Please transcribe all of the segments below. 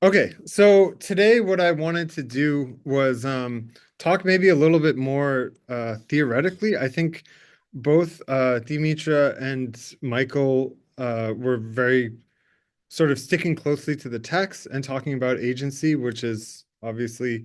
Okay, so today what I wanted to do was talk maybe a little bit more theoretically. I think both Dimitra and Michael were very sort of sticking closely to the text and talking about agency, which is obviously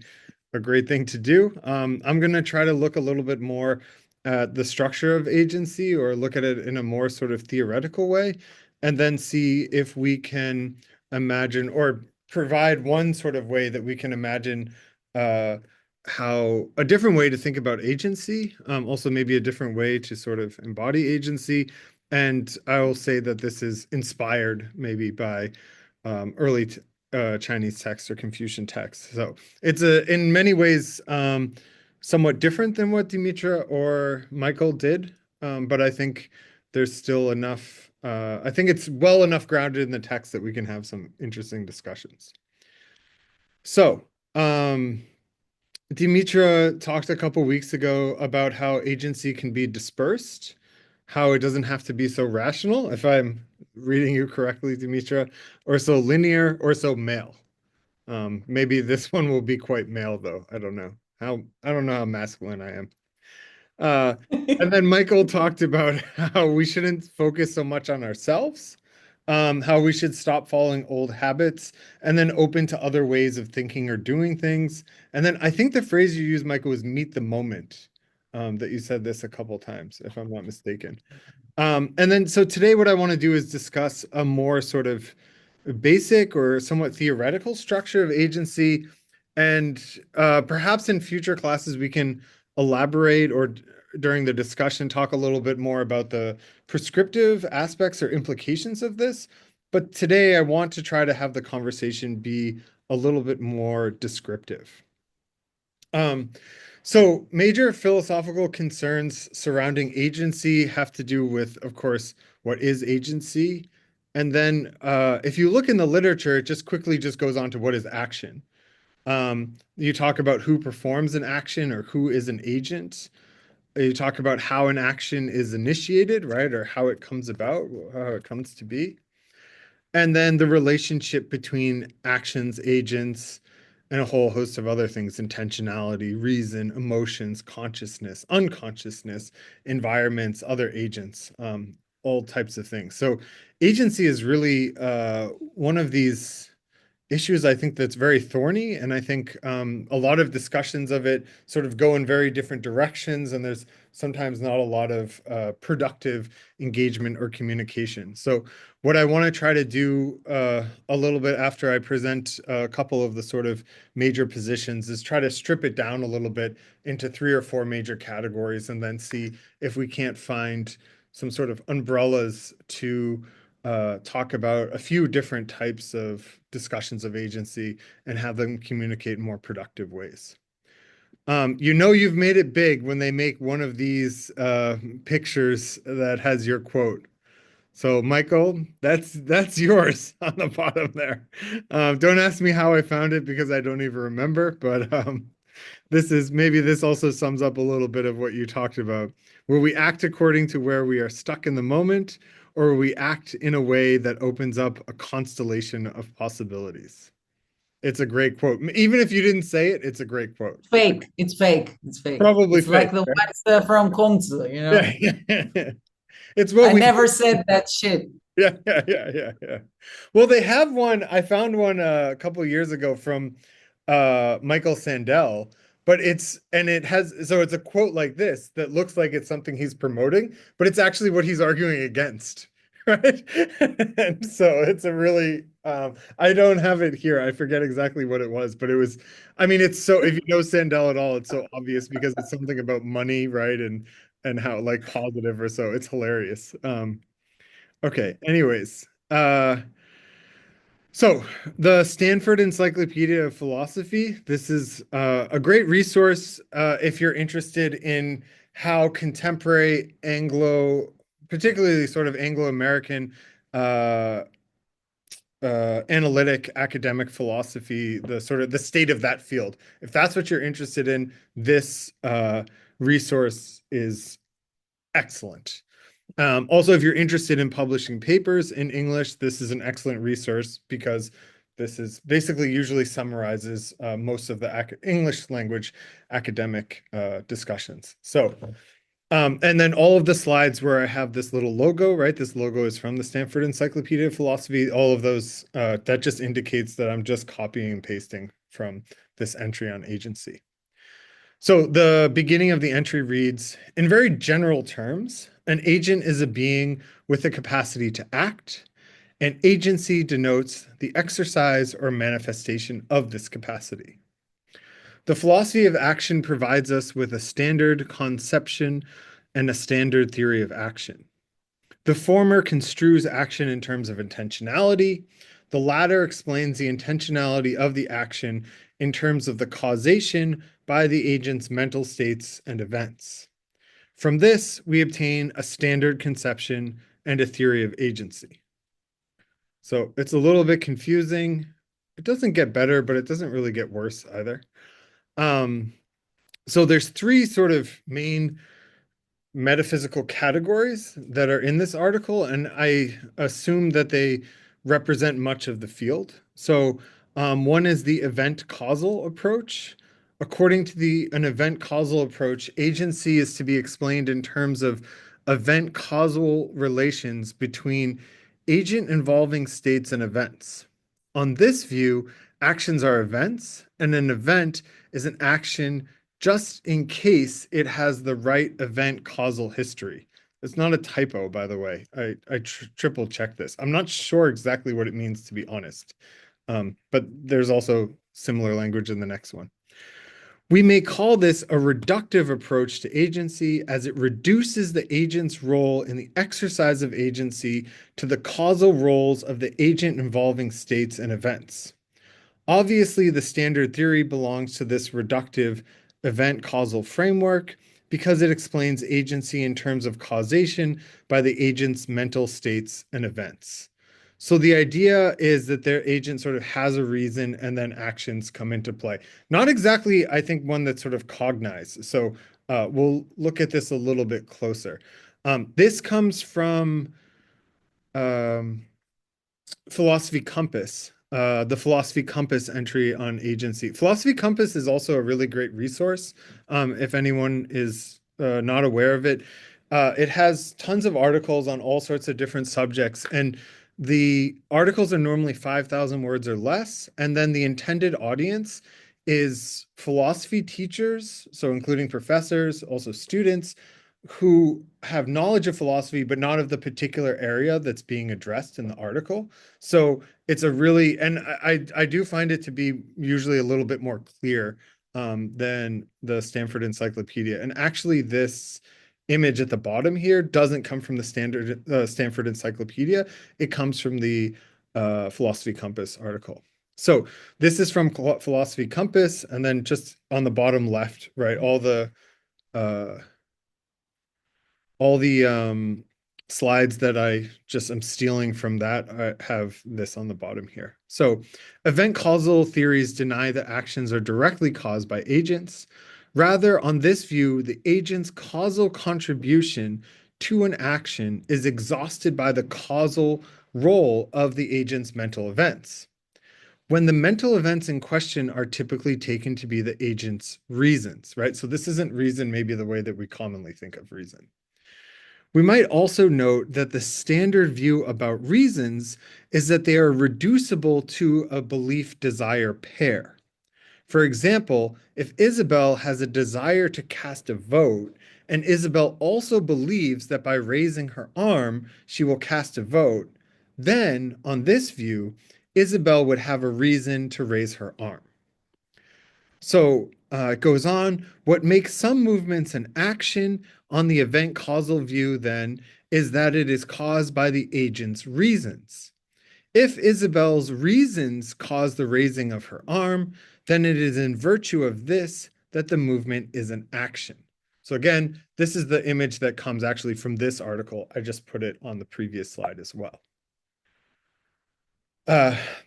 a great thing to do. I'm going to try to look a little bit more at the structure of agency or look at it in a more sort of theoretical way, and then see if we can imagine or provide one sort of way that we can imagine uh, how a different way to think about agency, also maybe a different way to sort of embody agency. And I will say that this is inspired maybe by early Chinese texts or Confucian texts. So it's in many ways somewhat different than what Dimitra or Michael did, but I think there's still enough. I think it's well enough grounded in the text that we can have some interesting discussions. So, Dimitra talked a couple weeks ago about how agency can be dispersed, how it doesn't have to be so rational, if I'm reading you correctly, Dimitra, or so linear or so male. Maybe this one will be quite male though. I don't know how masculine I am. Uh, and then Michael talked about how we shouldn't focus so much on ourselves, how we should stop following old habits and then open to other ways of thinking or doing things. And then I think the phrase you used, Michael, was meet the moment. That you said this a couple times, if I'm not mistaken. And then, so today, what I want to do is discuss a more sort of basic or somewhat theoretical structure of agency. And perhaps in future classes, we can elaborate or during the discussion, talk a little bit more about the prescriptive aspects or implications of this. But today, I want to try to have the conversation be a little bit more descriptive. Um, so major philosophical concerns surrounding agency have to do with, of course, what is agency? And then if you look in the literature, it just quickly just goes on to what is action. You talk about who performs an action or who is an agent. You talk about how an action is initiated, right? Or how it comes about, how it comes to be. And then the relationship between actions, agents, and a whole host of other things: intentionality, reason, emotions, consciousness, unconsciousness, environments, other agents, all types of things. So, agency is really one of these issues I think that's very thorny, and I think a lot of discussions of it sort of go in very different directions, and there's sometimes not a lot of productive engagement or communication. So, what I want to try to do a little bit after I present a couple of the sort of major positions is try to strip it down a little bit into three or four major categories, and then see if we can't find some sort of umbrellas to talk about a few different types of discussions of agency and have them communicate in more productive ways. You know you've made it big when they make one of these pictures that has your quote. So, Michael, that's yours on the bottom there. Don't ask me how I found it because I don't even remember, but this also sums up a little bit of what you talked about. Will we act according to where we are stuck in the moment, or will we act in a way that opens up a constellation of possibilities? It's a great quote. Even if you didn't say it, it's a great quote. Fake. It's fake. It's fake. Probably It's like fake, the right? ones from Kunze, you know? Yeah, yeah. It's what I we never said that shit. yeah. Well, they have one. I found one a couple of years ago from Michael Sandel, but it has so it's a quote like this that looks like it's something he's promoting, but it's actually what he's arguing against, right? And so it's a really I don't have it here. I forget exactly what it was, but it was I mean it's so if you know Sandel at all, it's so obvious because it's something about money, right? And how like positive or so. It's hilarious. Okay, anyways. So the Stanford Encyclopedia of Philosophy, this is a great resource if you're interested in how contemporary Anglo, particularly sort of Anglo-American uh, analytic academic philosophy, the sort of the state of that field. If that's what you're interested in, this resource is excellent. Also, if you're interested in publishing papers in English, this is an excellent resource because this is basically usually summarizes most of the English language academic discussions. So, and then all of the slides where I have this little logo, right? This logo is from the Stanford Encyclopedia of Philosophy. All of those, that just indicates that I'm just copying and pasting from this entry on agency. So the beginning of the entry reads, in very general terms, an agent is a being with the capacity to act, and agency denotes the exercise or manifestation of this capacity. The philosophy of action provides us with a standard conception and a standard theory of action. The former construes action in terms of intentionality. The latter explains the intentionality of the action in terms of the causation by the agent's mental states and events. From this, we obtain a standard conception and a theory of agency. So it's a little bit confusing. It doesn't get better, but it doesn't really get worse either. So there's three sort of main metaphysical categories that are in this article, and I assume that they represent much of the field. So one is the event causal approach. According to an event causal approach, agency is to be explained in terms of event causal relations between agent involving states and events. On this view, actions are events, and an event is an action just in case it has the right event causal history. It's not a typo, by the way. I triple checked this. I'm not sure exactly what it means, to be honest. But there's also similar language in the next one. We may call this a reductive approach to agency, as it reduces the agent's role in the exercise of agency to the causal roles of the agent involving states and events. Obviously, the standard theory belongs to this reductive event causal framework because it explains agency in terms of causation by the agent's mental states and events. So the idea is that their agent sort of has a reason and then actions come into play. Not exactly, I think, one that's sort of cognized. So we'll look at this a little bit closer. This comes from Philosophy Compass, the Philosophy Compass entry on agency. Philosophy Compass is also a really great resource. If anyone is not aware of it, it has tons of articles on all sorts of different subjects, and the articles are normally 5,000 words or less. And then the intended audience is philosophy teachers, so including professors, also students who have knowledge of philosophy, but not of the particular area that's being addressed in the article. So it's a really, and I do find it to be usually a little bit more clear than the Stanford Encyclopedia. And actually, this image at the bottom here doesn't come from the Stanford Encyclopedia. It comes from the Philosophy Compass article. So this is from Philosophy Compass, and then just on the bottom left, right, all the slides that I just am stealing from that have this on the bottom here. So event causal theories deny that actions are directly caused by agents. Rather, on this view, the agent's causal contribution to an action is exhausted by the causal role of the agent's mental events. When the mental events in question are typically taken to be the agent's reasons, right? So this isn't reason maybe the way that we commonly think of reason. We might also note that the standard view about reasons is that they are reducible to a belief-desire pair. For example, if Isabel has a desire to cast a vote, and Isabel also believes that by raising her arm, she will cast a vote, then, on this view, Isabel would have a reason to raise her arm. So it goes on. What makes some movements an action on the event causal view, then, is that it is caused by the agent's reasons. If Isabel's reasons cause the raising of her arm, then it is in virtue of this that the movement is an action. So again, this is the image that comes actually from this article. I just put it on the previous slide as well.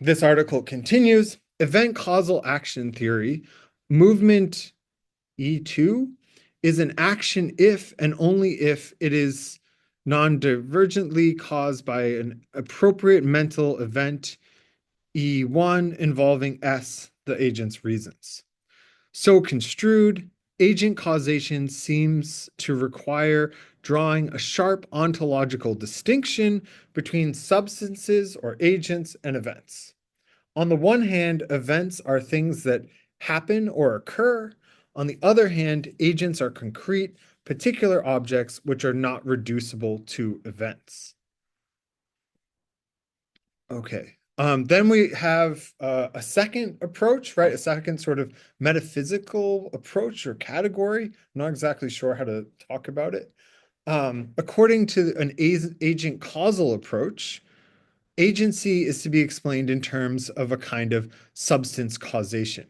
This article continues. Event causal action theory, movement E2 is an action if and only if it is non-divergently caused by an appropriate mental event E1 involving S, the agent's reasons. So construed, agent causation seems to require drawing a sharp ontological distinction between substances or agents and events. On the one hand, events are things that happen or occur. On the other hand, agents are concrete, particular objects which are not reducible to events. Okay. Then we have a second approach, right? A second sort of metaphysical approach or category. I'm not exactly sure how to talk about it. According to an agent causal approach, agency is to be explained in terms of a kind of substance causation.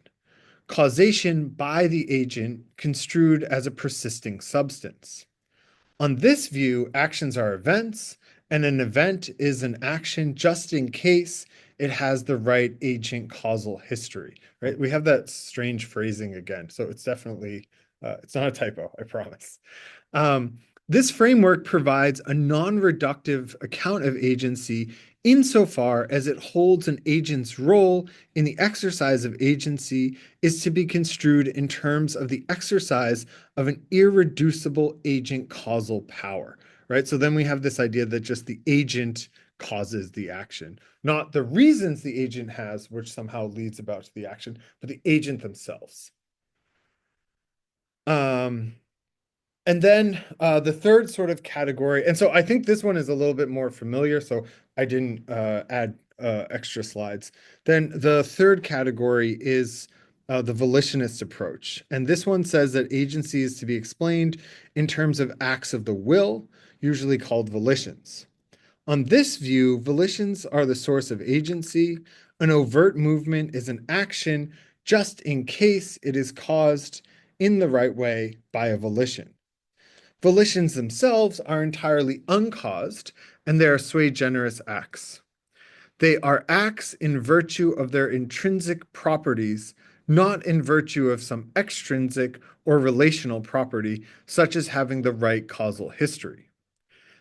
Causation by the agent construed as a persisting substance. On this view, actions are events, and an event is an action just in case it has the right agent causal history, right? We have that strange phrasing again, so it's definitely, it's not a typo, I promise. Um, this framework provides a non-reductive account of agency insofar as it holds an agent's role in the exercise of agency is to be construed in terms of the exercise of an irreducible agent causal power, right? So then we have this idea that just the agent causes the action, not the reasons the agent has, which somehow leads about to the action, but the agent themselves. Um, and then the third sort of category, and so I think this one is a little bit more familiar, so I didn't add extra slides. Then the third category is the volitionist approach. And this one says that agency is to be explained in terms of acts of the will, usually called volitions. On this view, volitions are the source of agency. An overt movement is an action just in case it is caused in the right way by a volition. Volitions themselves are entirely uncaused, and they are sui generis acts. They are acts in virtue of their intrinsic properties, not in virtue of some extrinsic or relational property, such as having the right causal history.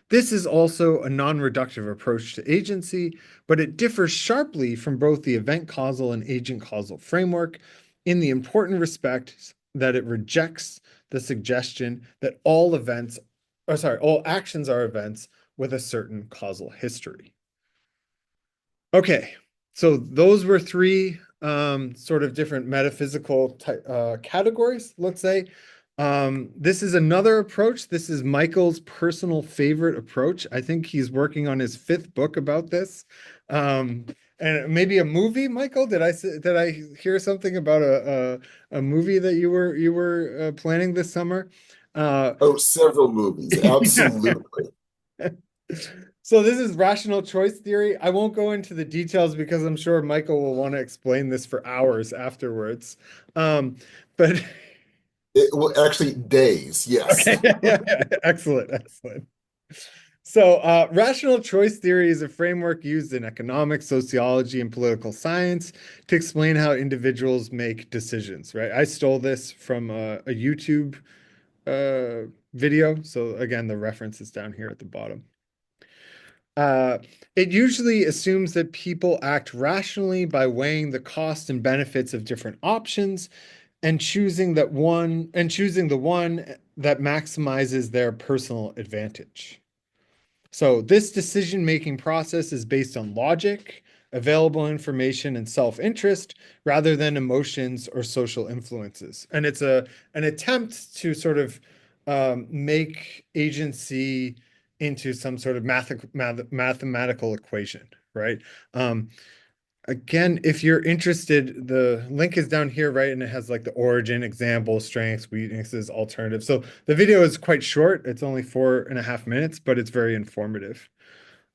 This is also a non-reductive approach to agency, but it differs sharply from both the event causal and agent causal framework in the important respect that it rejects the suggestion that all actions are events with a certain causal history. Okay, so those were three sort of different metaphysical categories, let's say. This is another approach. This is Michael's personal favorite approach. I think he's working on his fifth book about this. And maybe a movie, Michael? Did I hear something about a movie that you were planning this summer? Oh, several movies. Absolutely. So this is rational choice theory. I won't go into the details because I'm sure Michael will want to explain this for hours afterwards. But Well, actually, days. Yes. okay, yeah, excellent, excellent. So, rational choice theory is a framework used in economics, sociology, and political science to explain how individuals make decisions, right? I stole this from a YouTube video. So again, the reference is down here at the bottom. Uh, it usually assumes that people act rationally by weighing the cost and benefits of different options and choosing the one that maximizes their personal advantage. So this decision-making process is based on logic, available information, and self-interest rather than emotions or social influences. And it's an attempt to sort of make agency into some sort of mathematical equation, right? Again, if you're interested, the link is down here, right? And it has like the origin, example, strengths, weaknesses, alternative. So the video is quite short. It's only 4.5 minutes, but it's very informative.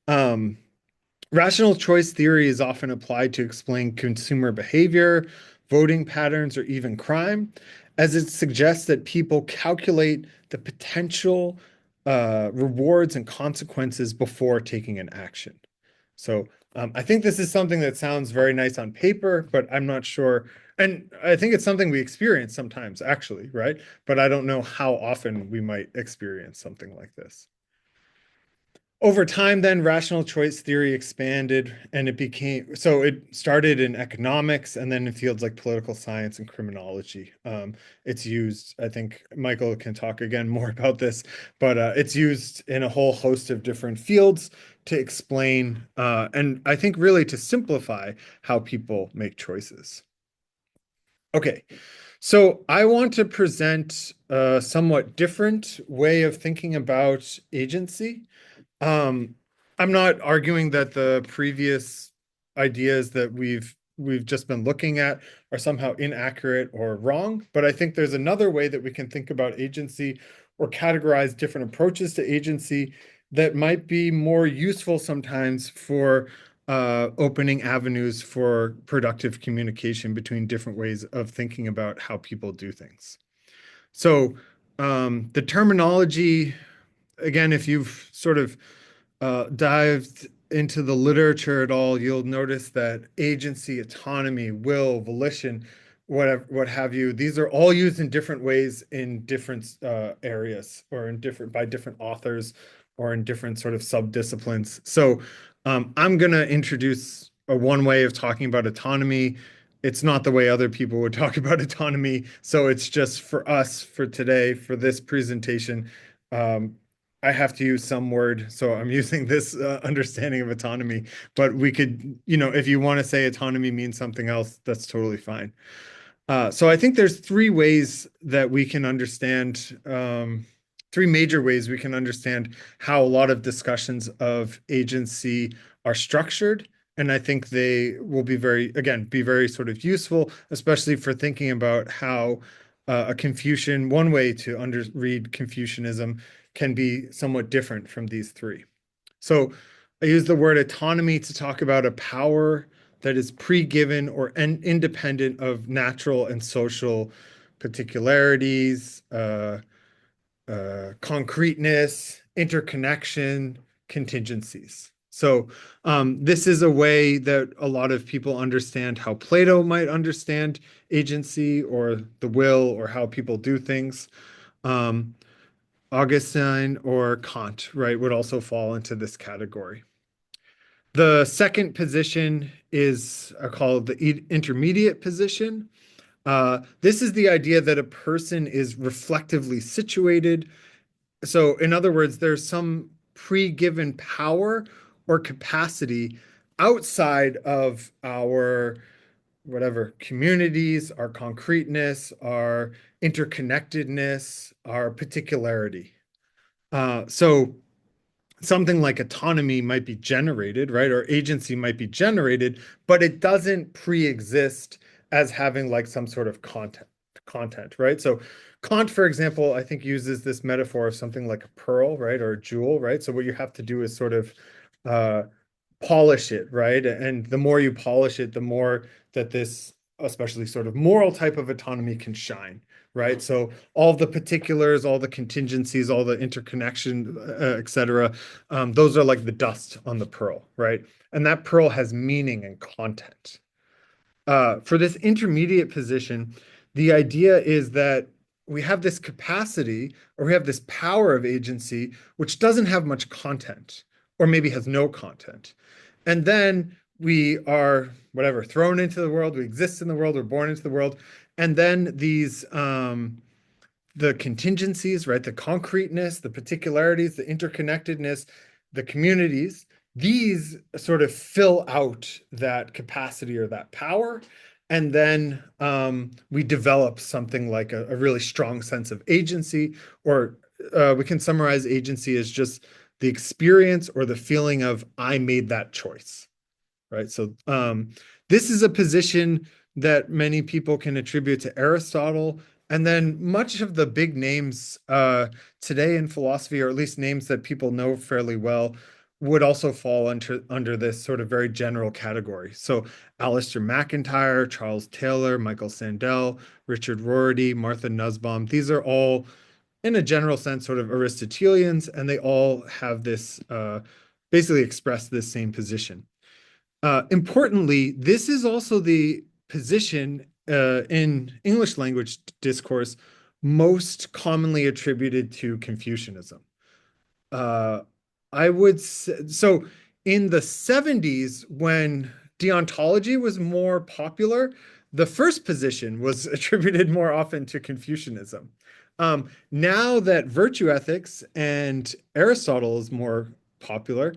Um, Rational choice theory is often applied to explain consumer behavior, voting patterns, or even crime, as it suggests that people calculate the potential rewards and consequences before taking an action. So I think this is something that sounds very nice on paper, but I'm not sure. And I think it's something we experience sometimes, actually, right? But I don't know how often we might experience something like this. Over time, then rational choice theory expanded and it started in economics and then in fields like political science and criminology. It's used, I think Michael can talk again more about this, but it's used in a whole host of different fields to explain and I think really to simplify how people make choices. Okay, so I want to present a somewhat different way of thinking about agency. Um, I'm not arguing that the previous ideas that we've just been looking at are somehow inaccurate or wrong, but I think there's another way that we can think about agency or categorize different approaches to agency that might be more useful sometimes for opening avenues for productive communication between different ways of thinking about how people do things. So the terminology, again, if you've sort of dived into the literature at all, you'll notice that agency, autonomy, will, volition, whatever, what have you, these are all used in different ways in different areas or in by different authors or in different sort of subdisciplines. So I'm going to introduce one way of talking about autonomy. It's not the way other people would talk about autonomy. So it's just for us for today, for this presentation. I have to use some word, so I'm using this understanding of autonomy, but we could, if you want to say autonomy means something else, that's totally fine. So I think there's three ways that we can understand, three major ways we can understand how a lot of discussions of agency are structured. And I think they will be very sort of useful, especially for thinking about how one way to read Confucianism can be somewhat different from these three. So I use the word autonomy to talk about a power that is pre-given or independent of natural and social particularities, concreteness, interconnection, contingencies. So this is a way that a lot of people understand how Plato might understand agency or the will or how people do things. Augustine or Kant, right, would also fall into this category. The second position is called the intermediate position. This is the idea that a person is reflectively situated. So, in other words, there's some pre-given power or capacity outside of our whatever communities, our concreteness, our interconnectedness, our particularity. So something like autonomy might be generated, right? Or agency might be generated, but it doesn't pre-exist as having like some sort of content, right? So Kant, for example, I think uses this metaphor of something like a pearl, right? Or a jewel, right? So what you have to do is sort of uh, polish it, right? And the more you polish it, the more that this, especially sort of moral type of autonomy can shine, right? So all the particulars, all the contingencies, all the interconnection, et cetera, those are like the dust on the pearl, right? And that pearl has meaning and content. For this intermediate position, the idea is that we have this capacity or we have this power of agency, which doesn't have much content or maybe has no content. And then we are, whatever, thrown into the world, we exist in the world, we're born into the world. And then the contingencies, right? The concreteness, the particularities, the interconnectedness, the communities, these sort of fill out that capacity or that power. And then we develop something like a really strong sense of agency, or we can summarize agency as just the experience or the feeling of I made that choice, right? So this is a position that many people can attribute to Aristotle. And then much of the big names today in philosophy, or at least names that people know fairly well, would also fall under this sort of very general category. So Alistair MacIntyre, Charles Taylor, Michael Sandel, Richard Rorty, Martha Nussbaum, these are all, in a general sense, sort of Aristotelians, and they all have this, basically express this same position. Importantly, this is also the position in English language discourse most commonly attributed to Confucianism. I would say, so in the 70s, when deontology was more popular, the first position was attributed more often to Confucianism. Now that virtue ethics and Aristotle is more popular,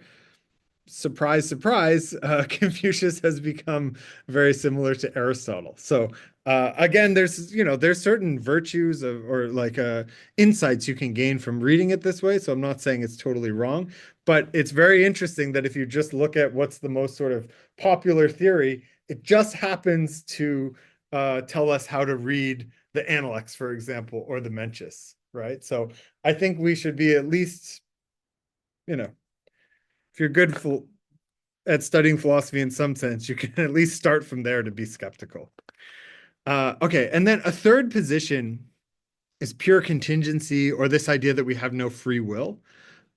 surprise, surprise, Confucius has become very similar to Aristotle. So again, there's certain virtues or like insights you can gain from reading it this way. So I'm not saying it's totally wrong, but it's very interesting that if you just look at what's the most sort of popular theory, it just happens to tell us how to read the Analects, for example, or the Mencius, right? So I think we should be at least, if you're good at studying philosophy in some sense, you can at least start from there to be skeptical. Okay, and then a third position is pure contingency, or this idea that we have no free will.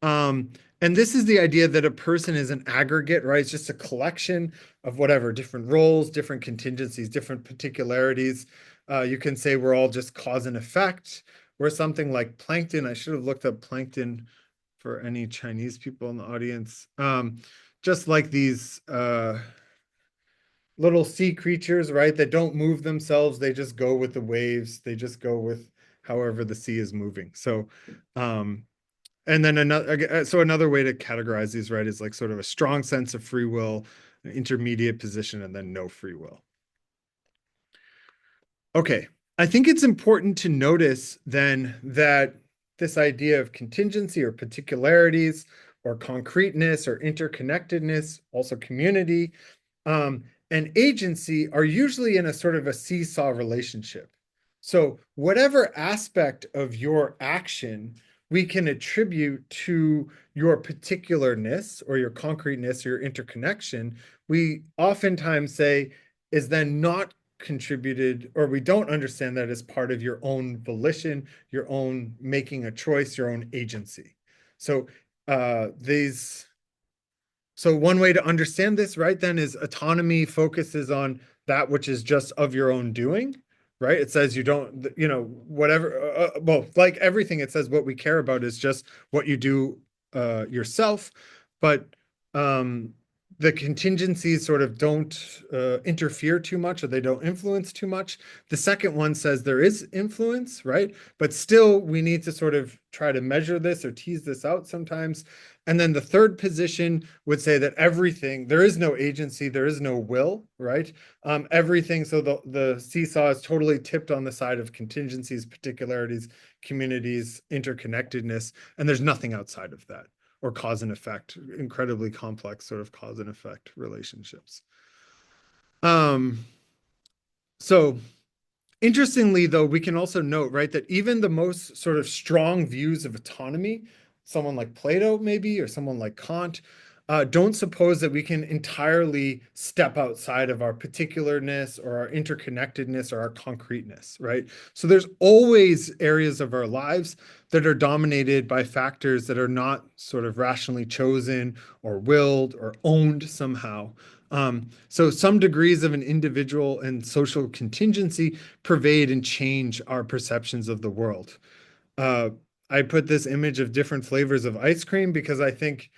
And this is the idea that a person is an aggregate, right? It's just a collection of whatever, different roles, different contingencies, different particularities. You can say we're all just cause and effect, or something like plankton. I should have looked up plankton for any Chinese people in the audience. Just like these little sea creatures, right? That don't move themselves. They just go with the waves. They just go with however the sea is moving. So, and then another way to categorize these, right, is like sort of a strong sense of free will, an intermediate position, and then no free will. Okay, I think it's important to notice then that this idea of contingency or particularities or concreteness or interconnectedness, also community, and agency are usually in a sort of a seesaw relationship. So whatever aspect of your action we can attribute to your particularness or your concreteness or your interconnection, we oftentimes say is then not contributed, or we don't understand that as part of your own volition, your own making a choice, your own agency. So so one way to understand this, right, then is autonomy focuses on that which is just of your own doing, right? It says you don't, whatever, well, like everything, it says what we care about is just what you do yourself. But the contingencies sort of don't interfere too much, or they don't influence too much. The second one says there is influence, right? But still, we need to sort of try to measure this or tease this out sometimes. And then the third position would say that everything, there is no agency, there is no will, right? Everything, so the seesaw is totally tipped on the side of contingencies, particularities, communities, interconnectedness, and there's nothing outside of that, or cause and effect, incredibly complex sort of cause and effect relationships. So interestingly, though, we can also note, right, that even the most sort of strong views of autonomy, someone like Plato maybe, or someone like Kant, don't suppose that we can entirely step outside of our particularness or our interconnectedness or our concreteness, right? So there's always areas of our lives that are dominated by factors that are not sort of rationally chosen or willed or owned somehow. So some degrees of an individual and social contingency pervade and change our perceptions of the world. I put this image of different flavors of ice cream because I think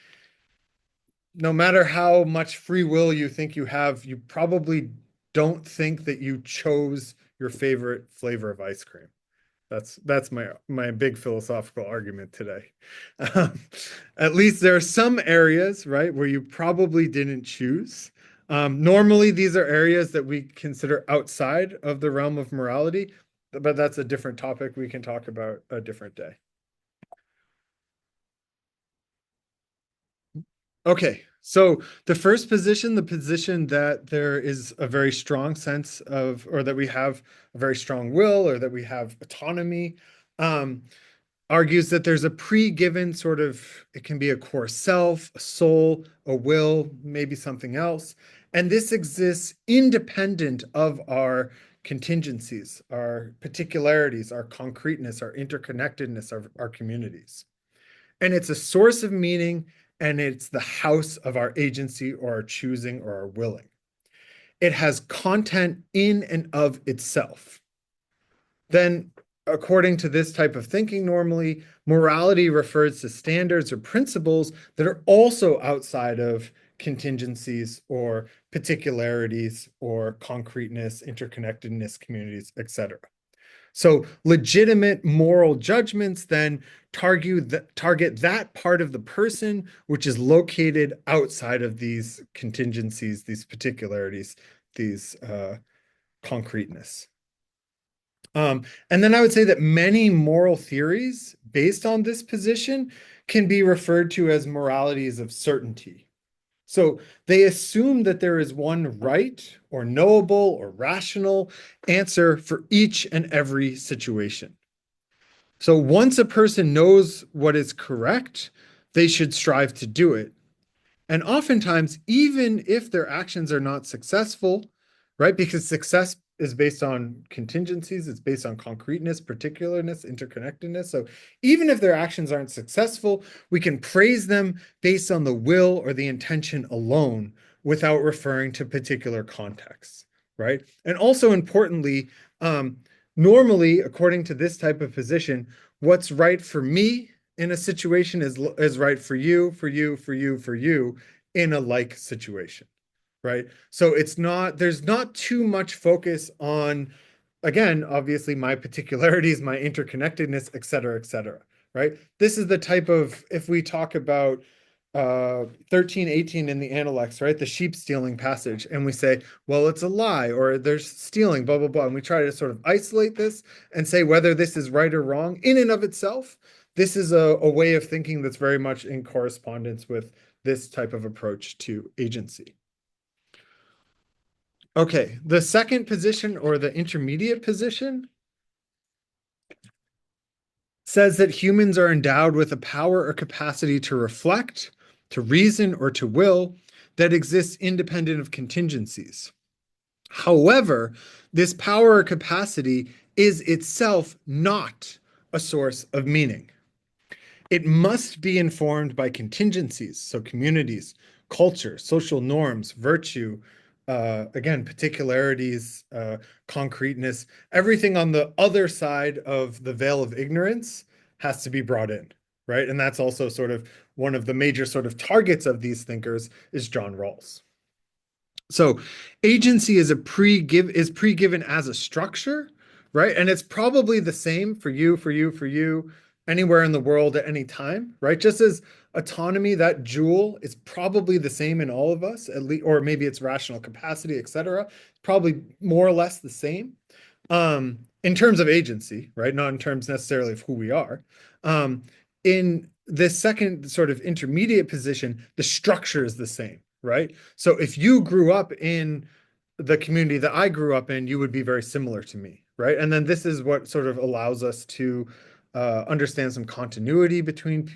no matter how much free will you think you have, you probably don't think that you chose your favorite flavor of ice cream. That's my big philosophical argument today. At least there are some areas, right, where you probably didn't choose. Normally, these are areas that we consider outside of the realm of morality, but that's a different topic we can talk about a different day. Okay, so the first position, the position that there is a very strong sense of, or that we have a very strong will, or that we have autonomy, argues that there's a pre-given sort of, it can be a core self, a soul, a will, maybe something else. And this exists independent of our contingencies, our particularities, our concreteness, our interconnectedness, our communities. And it's a source of meaning, and it's the house of our agency or our choosing or our willing. It has content in and of itself. Then according to this type of thinking, normally, morality refers to standards or principles that are also outside of contingencies or particularities or concreteness, interconnectedness, communities, etc. So legitimate moral judgments then target that part of the person which is located outside of these contingencies, these particularities, these concreteness. And then I would say that many moral theories based on this position can be referred to as moralities of certainty. So they assume that there is one right or knowable or rational answer for each and every situation. So once a person knows what is correct, they should strive to do it. And oftentimes, even if their actions are not successful, right? Because success is based on contingencies, it's based on concreteness, particularness, interconnectedness. So even if their actions aren't successful, we can praise them based on the will or the intention alone without referring to particular contexts, right? And also importantly, normally, according to this type of position, what's right for me in a situation is right for you, for you, for you, for you in a like situation, right? So there's not too much focus on, again, obviously my particularities, my interconnectedness, et cetera, right? This is the type of, if we talk about 13:18 in the Analects, right? The sheep stealing passage. And we say, well, it's a lie, or there's stealing, blah, blah, blah. And we try to sort of isolate this and say whether this is right or wrong in and of itself. This is a way of thinking that's very much in correspondence with this type of approach to agency. Okay, the second position, or the intermediate position, says that humans are endowed with a power or capacity to reflect, to reason, or to will that exists independent of contingencies. However, this power or capacity is itself not a source of meaning. It must be informed by contingencies, so communities, culture, social norms, virtue, again, particularities, concreteness, everything on the other side of the veil of ignorance has to be brought in, right? And that's also sort of one of the major sort of targets of these thinkers is John Rawls. So agency is pre-given as a structure, right? And it's probably the same for you, for you, for you, anywhere in the world at any time, right? Just as autonomy, that jewel is probably the same in all of us, at least, or maybe it's rational capacity, et cetera, probably more or less the same in terms of agency, right? Not in terms necessarily of who we are. In this second sort of intermediate position, the structure is the same, right? So if you grew up in the community that I grew up in, you would be very similar to me, right? And then this is what sort of allows us to understand some continuity between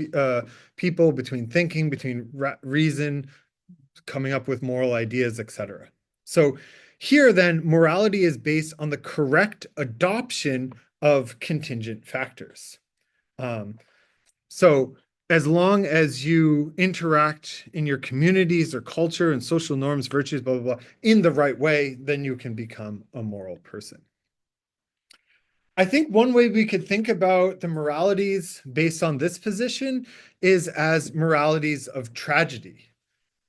people, between thinking, between reason, coming up with moral ideas, etc. So here then, morality is based on the correct adoption of contingent factors. So as long as you interact in your communities or culture and social norms, virtues, blah, blah, blah, in the right way, then you can become a moral person. I think one way we could think about the moralities based on this position is as moralities of tragedy.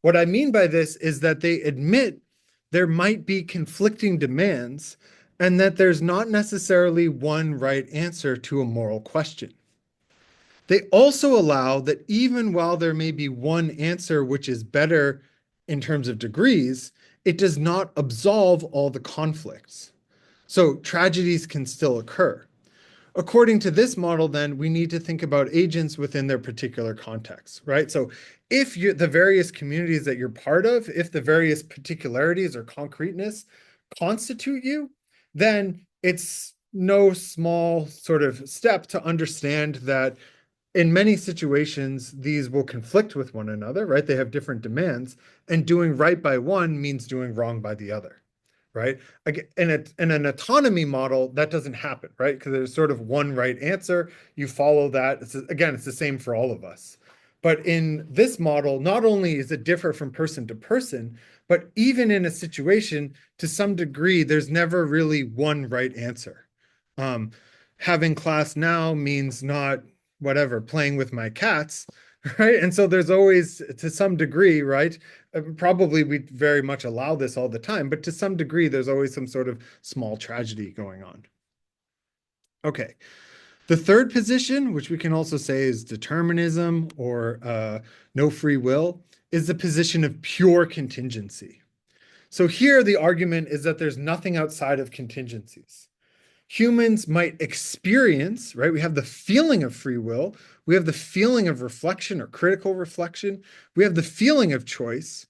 What I mean by this is that they admit there might be conflicting demands and that there's not necessarily one right answer to a moral question. They also allow that even while there may be one answer which is better in terms of degrees, it does not absolve all the conflicts. So tragedies can still occur. According to this model, then, we need to think about agents within their particular context, right? So if the various communities that you're part of, if the various particularities or concreteness constitute you, then it's no small sort of step to understand that in many situations, these will conflict with one another, right? They have different demands, and doing right by one means doing wrong by the other, right? In an autonomy model, that doesn't happen, right? Because there's sort of one right answer. You follow that. Again, it's the same for all of us. But in this model, not only is it differ from person to person, but even in a situation, to some degree, there's never really one right answer. having class now means not whatever, playing with my cats, right? And so there's always, to some degree, right? Probably we very much allow this all the time, but to some degree, there's always some sort of small tragedy going on. Okay. The third position, which we can also say is determinism or no free will, is the position of pure contingency. So here the argument is that there's nothing outside of contingencies. Humans might experience, right? We have the feeling of free will. We have the feeling of reflection or critical reflection. We have the feeling of choice,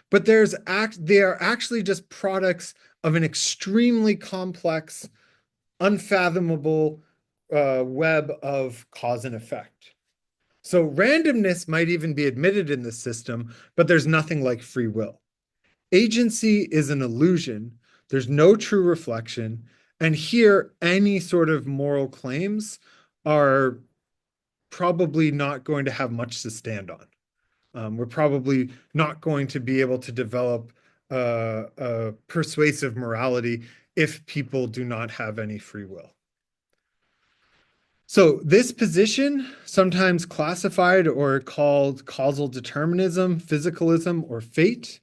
but they are actually just products of an extremely complex, unfathomable web of cause and effect. So randomness might even be admitted in the system, but there's nothing like free will. Agency is an illusion. There's no true reflection. And here, any sort of moral claims are probably not going to have much to stand on. We're probably not going to be able to develop a persuasive morality if people do not have any free will. So this position, sometimes classified or called causal determinism, physicalism, or fate,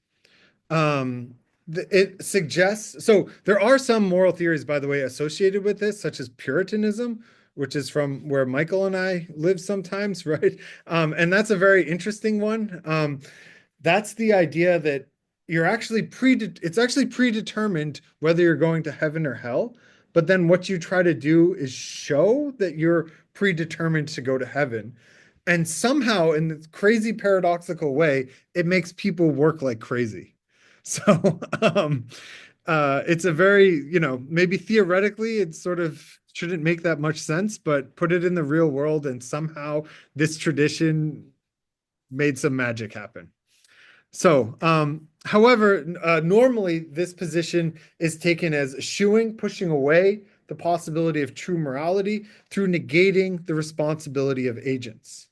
it suggests, so there are some moral theories, by the way, associated with this, such as Puritanism, which is from where Michael and I live sometimes, right? And that's a very interesting one. That's the idea that you're actually it's actually predetermined whether you're going to heaven or hell. But then what you try to do is show that you're predetermined to go to heaven. And somehow, in this crazy paradoxical way, it makes people work like crazy. So it's a very, maybe theoretically it sort of shouldn't make that much sense, but put it in the real world and somehow this tradition made some magic happen. So, however, normally this position is taken as pushing away the possibility of true morality through negating the responsibility of agents.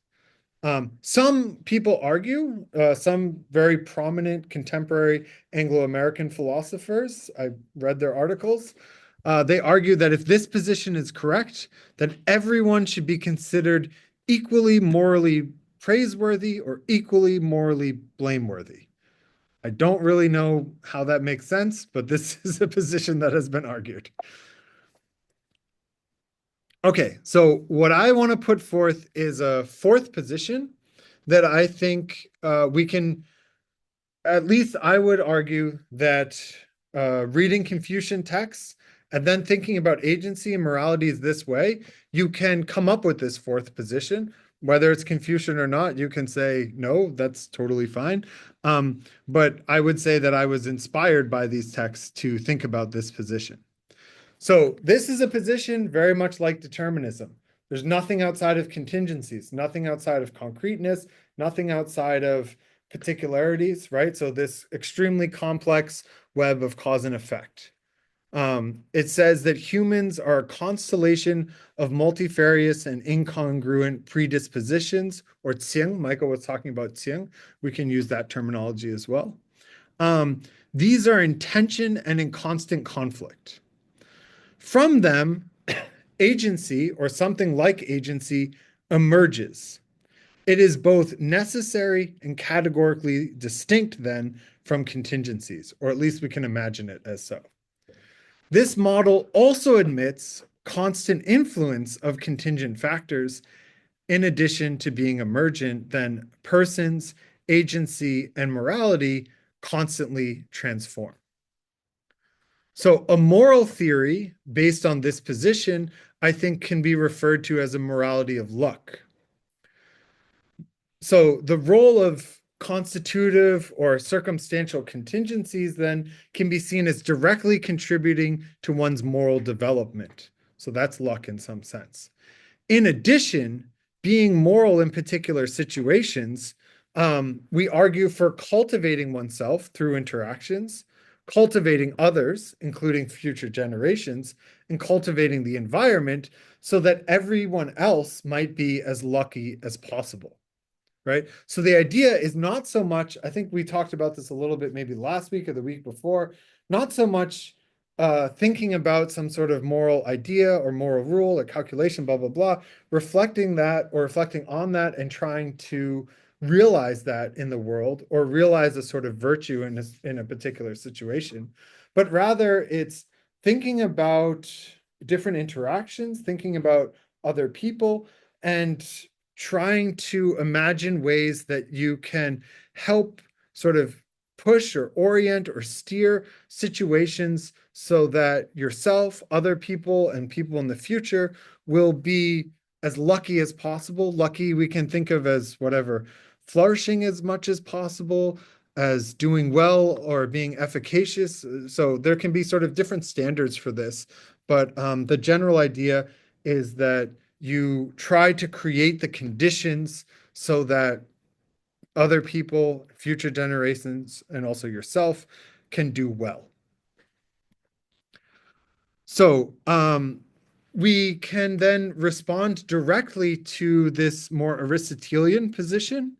Some people argue, some very prominent contemporary Anglo-American philosophers, I read their articles, they argue that if this position is correct, then everyone should be considered equally morally praiseworthy or equally morally blameworthy. I don't really know how that makes sense, but this is a position that has been argued. Okay, so what I want to put forth is a fourth position that I think we can, at least I would argue that reading Confucian texts and then thinking about agency and morality this way, you can come up with this fourth position. Whether it's Confucian or not, you can say, no, that's totally fine. But I would say that I was inspired by these texts to think about this position. So this is a position very much like determinism. There's nothing outside of contingencies, nothing outside of concreteness, nothing outside of particularities, right? So this extremely complex web of cause and effect. It says that humans are a constellation of multifarious and incongruent predispositions, or qing. Michael was talking about qing. We can use that terminology as well. These are in tension and in constant conflict. From them, agency, or something like agency, emerges. It is both necessary and categorically distinct then from contingencies, or at least we can imagine it as so. This model also admits constant influence of contingent factors in addition to being emergent, then persons, agency, and morality constantly transform. So a moral theory based on this position, I think, can be referred to as a morality of luck. So the role of constitutive or circumstantial contingencies then can be seen as directly contributing to one's moral development. So that's luck in some sense. In addition, being moral in particular situations, we argue for cultivating oneself through interactions, cultivating others, including future generations, and cultivating the environment so that everyone else might be as lucky as possible, right? So the idea is not so much, I think we talked about this a little bit maybe last week or the week before, not so much thinking about some sort of moral idea or moral rule or calculation, blah, blah, blah, reflecting that or reflecting on that and trying to realize that in the world or realize a sort of virtue in a particular situation. But rather, it's thinking about different interactions, thinking about other people, and trying to imagine ways that you can help sort of push or orient or steer situations so that yourself, other people, and people in the future will be as lucky as possible. Lucky we can think of as whatever, flourishing as much as possible, as doing well or being efficacious. So there can be sort of different standards for this, but the general idea is that you try to create the conditions so that other people, future generations, and also yourself can do well. So we can then respond directly to this more Aristotelian position.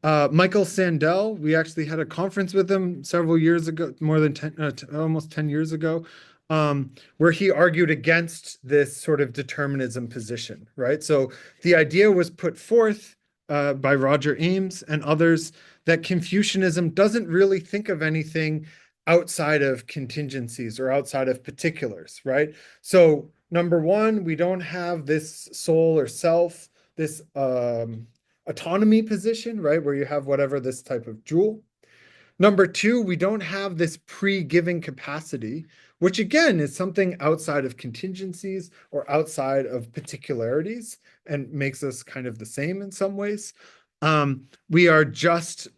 Michael Sandel, we actually had a conference with him several years ago, more than 10, almost 10 years ago, where he argued against this sort of determinism position, right? So the idea was put forth by Roger Ames and others that Confucianism doesn't really think of anything outside of contingencies or outside of particulars, right? So number one, we don't have this soul or self, this autonomy position, right? Where you have whatever this type of jewel. Number two, we don't have this pre-giving capacity, which again is something outside of contingencies or outside of particularities and makes us kind of the same in some ways. We are just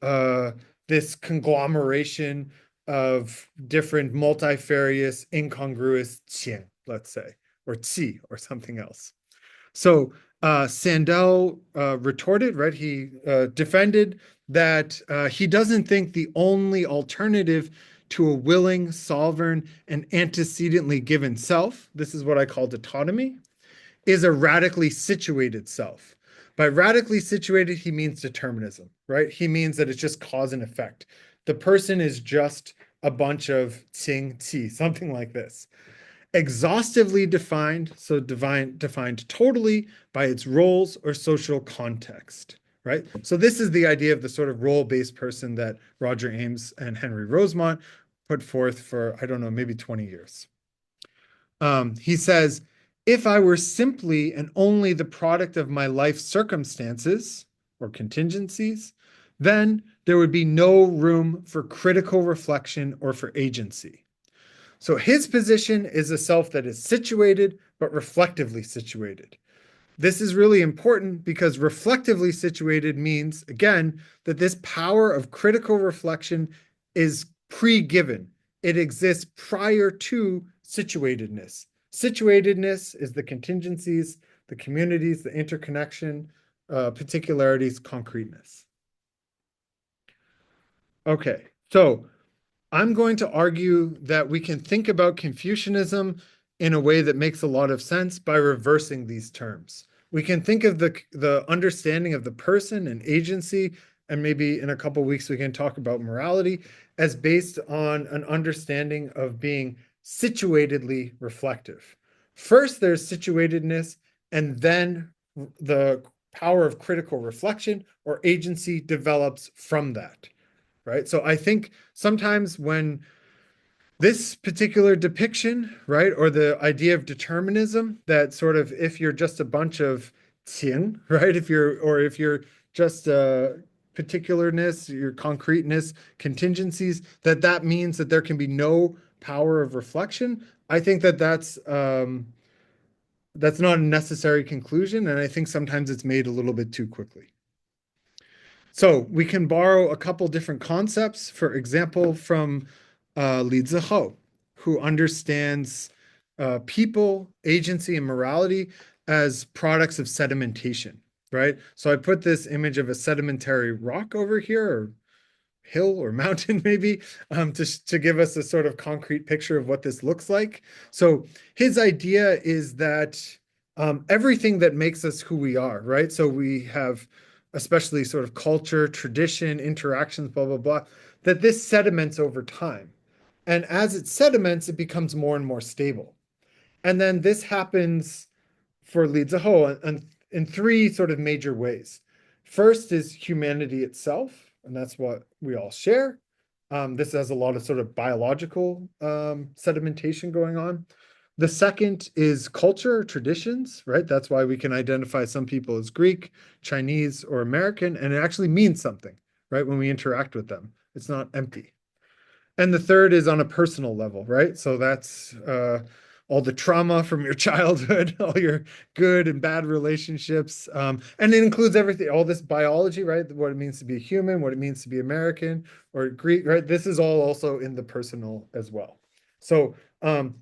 this conglomeration of different multifarious, incongruous qian, let's say, or qi, or something else. So Sandel retorted, right? He defended that he doesn't think the only alternative to a willing, sovereign, and antecedently given self, this is what I call autonomy, is a radically situated self. By radically situated, he means determinism, right? He means that it's just cause and effect. The person is just a bunch of qing, qi, something like this. Exhaustively defined, so defined totally by its roles or social context, right? So this is the idea of the sort of role-based person that Roger Ames and Henry Rosemont put forth for, I don't know, maybe 20 years. He says, if I were simply and only the product of my life circumstances or contingencies, then there would be no room for critical reflection or for agency. So his position is a self that is situated, but reflectively situated. This is really important because reflectively situated means, again, that this power of critical reflection is pre-given. It exists prior to situatedness. Situatedness is the contingencies, the communities, the interconnection, particularities, concreteness. Okay, so I'm going to argue that we can think about Confucianism in a way that makes a lot of sense by reversing these terms. We can think of the understanding of the person and agency, and maybe in a couple of weeks we can talk about morality, as based on an understanding of being situatedly reflective. First, there's situatedness, and then the power of critical reflection or agency develops from that. Right. So I think sometimes when this particular depiction, right, or the idea of determinism, that sort of if you're just a bunch of qing, right, if you're just particularness, your concreteness, contingencies, that means that there can be no power of reflection. I think that's not a necessary conclusion, and I think sometimes it's made a little bit too quickly. So we can borrow a couple different concepts, for example, from Li Zihou, who understands people, agency, and morality as products of sedimentation, right? So I put this image of a sedimentary rock over here, or hill or mountain maybe, to give us a sort of concrete picture of what this looks like. So his idea is that everything that makes us who we are, right? So we have especially sort of culture, tradition, interactions, blah, blah, blah, that this sediments over time. And as it sediments, it becomes more and more stable. And then this happens for Li Ziho in three sort of major ways. First is humanity itself, and that's what we all share. This has a lot of sort of biological sedimentation going on. The second is culture, traditions, right? That's why we can identify some people as Greek, Chinese, or American, and it actually means something, right? When we interact with them, it's not empty. And the third is on a personal level, right? So that's all the trauma from your childhood, all your good and bad relationships. And it includes everything, all this biology, right? What it means to be a human, what it means to be American or Greek, right? This is all also in the personal as well. So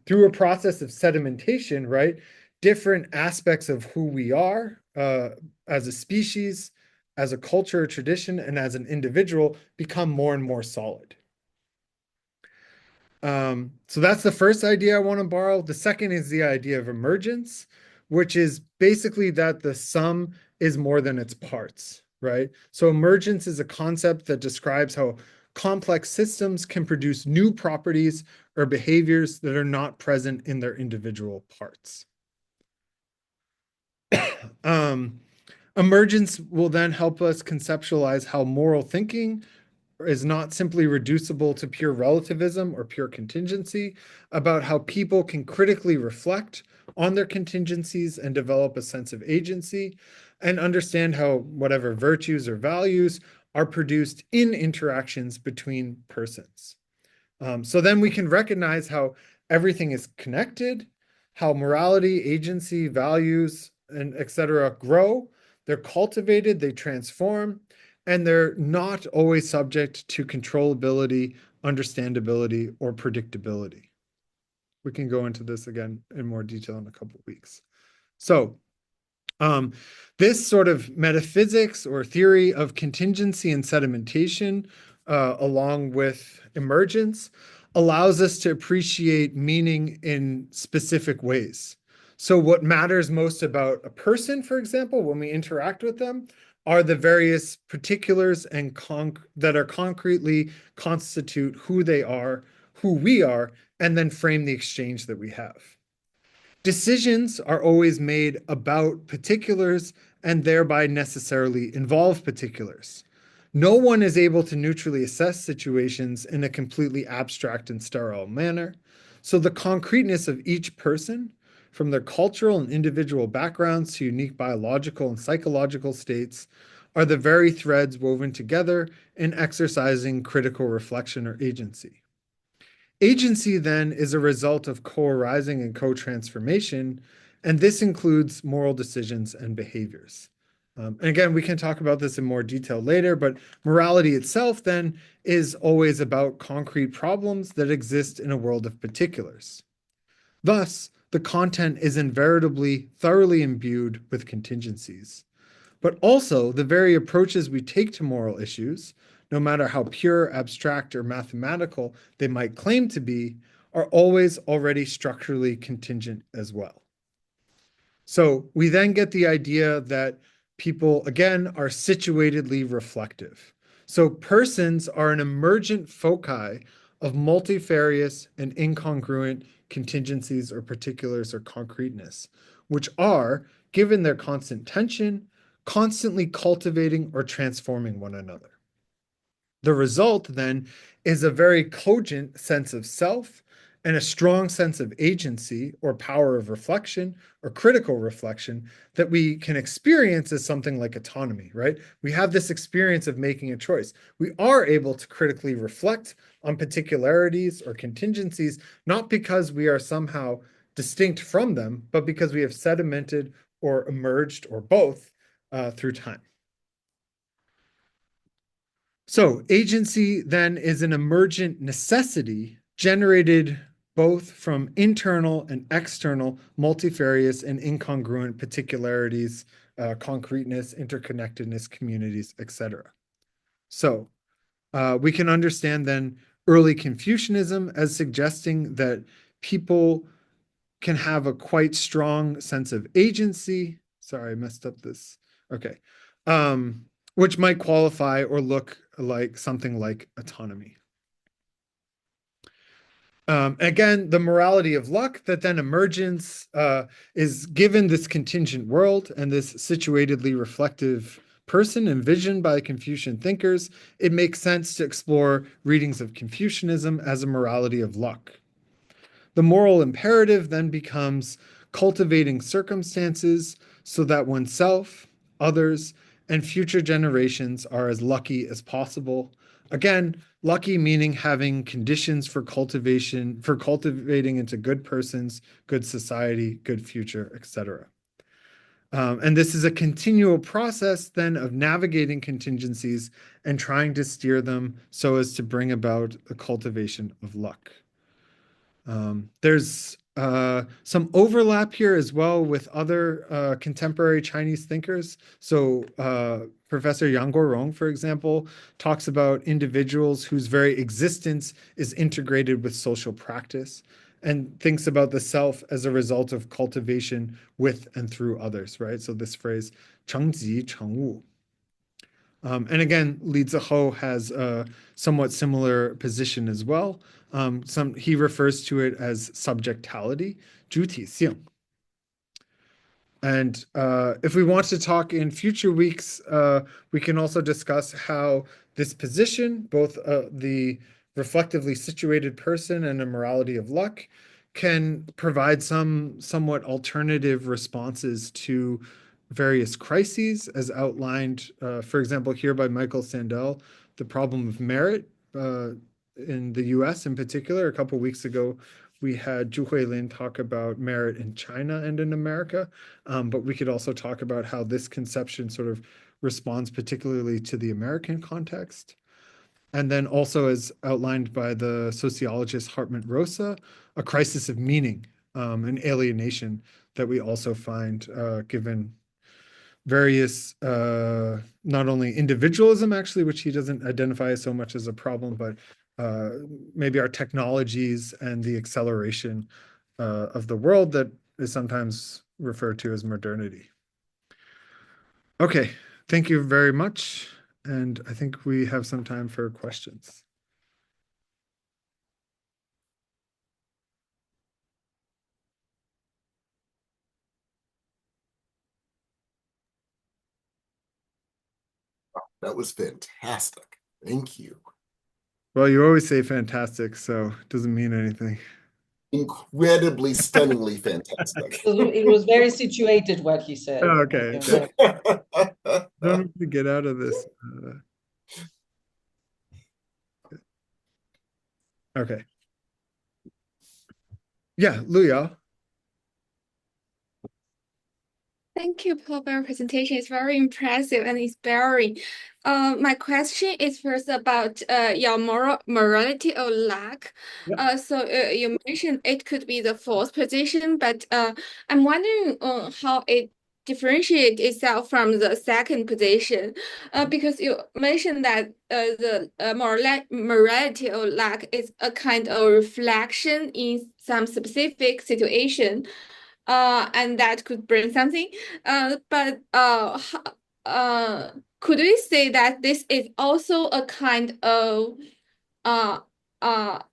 through a process of sedimentation, right, different aspects of who we are as a species, as a culture, tradition, and as an individual become more and more solid. So that's the first idea I want to borrow. The second is the idea of emergence, which is basically that the sum is more than its parts, right? So emergence is a concept that describes how complex systems can produce new properties or behaviors that are not present in their individual parts. Emergence will then help us conceptualize how moral thinking is not simply reducible to pure relativism or pure contingency, about how people can critically reflect on their contingencies and develop a sense of agency, and understand how whatever virtues or values are produced in interactions between persons. So then we can recognize how everything is connected, how morality, agency, values, and etc. grow. They're cultivated, they transform, and they're not always subject to controllability, understandability, or predictability. We can go into this again in more detail in a couple of weeks. So this sort of metaphysics or theory of contingency and sedimentation, along with emergence, allows us to appreciate meaning in specific ways. So what matters most about a person, for example, when we interact with them, are the various particulars and that are concretely constitute who they are, who we are, and then frame the exchange that we have. Decisions are always made about particulars and thereby necessarily involve particulars. No one is able to neutrally assess situations in a completely abstract and sterile manner. So the concreteness of each person, from their cultural and individual backgrounds to unique biological and psychological states, are the very threads woven together in exercising critical reflection or agency. Agency then is a result of co-arising and co-transformation, and this includes moral decisions and behaviors. And again, we can talk about this in more detail later, but morality itself then is always about concrete problems that exist in a world of particulars. Thus, the content is invariably thoroughly imbued with contingencies. But also, the very approaches we take to moral issues, no matter how pure, abstract, or mathematical they might claim to be, are always already structurally contingent as well. So we then get the idea that people, again, are situatedly reflective. So persons are an emergent foci of multifarious and incongruent contingencies or particulars or concreteness, which are, given their constant tension, constantly cultivating or transforming one another. The result then is a very cogent sense of self and a strong sense of agency or power of reflection or critical reflection that we can experience as something like autonomy, right? We have this experience of making a choice. We are able to critically reflect on particularities or contingencies, not because we are somehow distinct from them, but because we have sedimented or emerged or both through time. So agency then is an emergent necessity generated both from internal and external multifarious and incongruent particularities, concreteness, interconnectedness, communities, etc. So we can understand then early Confucianism as suggesting that people can have a quite strong sense of agency. Sorry, I messed up this. Okay. Which might qualify or look like something like autonomy. Again, the morality of luck that then emergence is given this contingent world and this situatedly reflective person envisioned by Confucian thinkers, it makes sense to explore readings of Confucianism as a morality of luck. The moral imperative then becomes cultivating circumstances so that oneself, others, and future generations are as lucky as possible. Again, lucky meaning having conditions for cultivation, for cultivating into good persons, good society, good future, etc. And this is a continual process then of navigating contingencies and trying to steer them so as to bring about the cultivation of luck. There's some overlap here as well with other contemporary Chinese thinkers. So Professor Yang Guorong, for example, talks about individuals whose very existence is integrated with social practice and thinks about the self as a result of cultivation with and through others, right? So this phrase, 成吉成物. And again, Li Ziho has a somewhat similar position as well. He refers to it as subjectality, 主体性. And if we want to talk in future weeks, we can also discuss how this position, both the reflectively situated person and a morality of luck, can provide some somewhat alternative responses to various crises, as outlined, for example, here by Michael Sandel, the problem of merit in the US in particular. A couple of weeks ago, we had Zhu Huilin talk about merit in China and in America, but we could also talk about how this conception sort of responds particularly to the American context. And then also, as outlined by the sociologist Hartmut Rosa, a crisis of meaning, an alienation that we also find given various, not only individualism, actually, which he doesn't identify so much as a problem, but maybe our technologies and the acceleration of the world that is sometimes referred to as modernity. Okay, thank you very much. And I think we have some time for questions. That was fantastic. Thank you. Well, you always say fantastic, so it doesn't mean anything. Incredibly, stunningly fantastic. It was very situated what he said. Oh, okay. Don't have to get out of this. Okay. Yeah, Luya. Thank you, Paul, for your presentation. It's very impressive and inspiring. My question is first about your morality or lack. Yeah. You mentioned it could be the fourth position, but I'm wondering how it differentiates itself from the second position, because you mentioned that the morality or lack is a kind of reflection in some specific situation, and that could bring something. But could we say that this is also a kind of uh,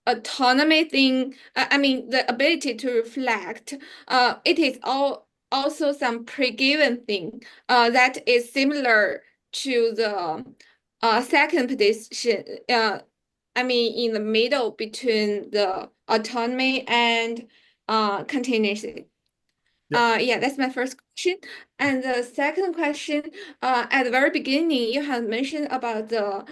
autonomy thing? I mean, the ability to reflect. It is also some pre-given thing that is similar to the second position. I mean, in the middle between the autonomy and continuity. Yeah, that's my first question. And the second question, at the very beginning, you had mentioned about the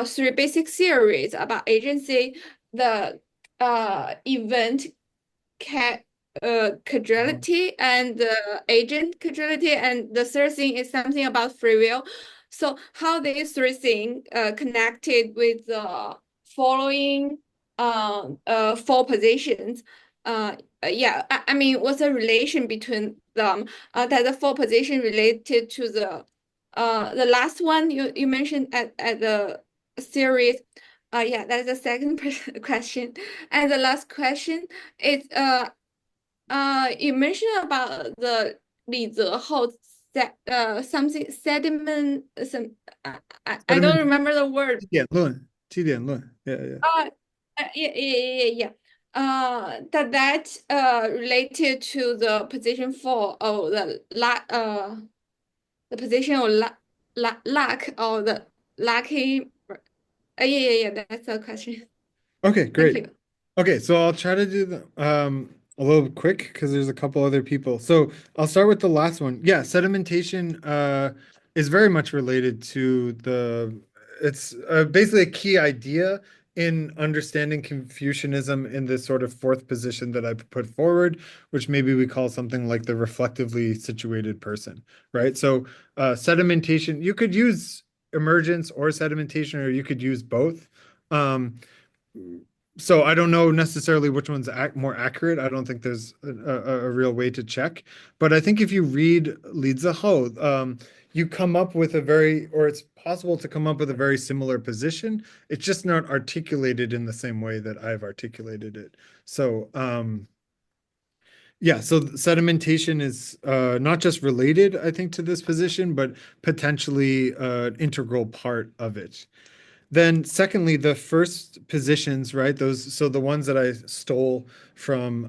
three basic theories about agency, the event ca causality, and the agent causality, and the third thing is something about free will. So how these three things connected with the following four positions? Yeah, I mean, what's the relation between them? That the four position related to the last one you mentioned at the series. Yeah, that's the second question. And the last question is you mentioned about the 李泽厚something sediment some I don't remember the word. 基点论. Yeah, yeah. Yeah. that related to the position 4 or the position of luck or the lucky. Yeah, that's the question. Okay, Thank great. you. Okay, so I'll try to do a little quick because there's a couple other people. So I'll start with the last one. Yeah, sedimentation is very much related to it's basically a key idea in understanding Confucianism in this sort of fourth position that I put forward, which maybe we call something like the reflectively situated person, right? So sedimentation, you could use emergence or sedimentation, or you could use both. Um, so I don't know necessarily which one's more accurate. I don't think there's a real way to check. But I think if you read Li Ziho, you come up with or it's possible to come up with a very similar position. It's just not articulated in the same way that I've articulated it. So, yeah, so sedimentation is not just related, I think, to this position, but potentially an integral part of it. Then secondly, the first positions, right? So the ones that I stole from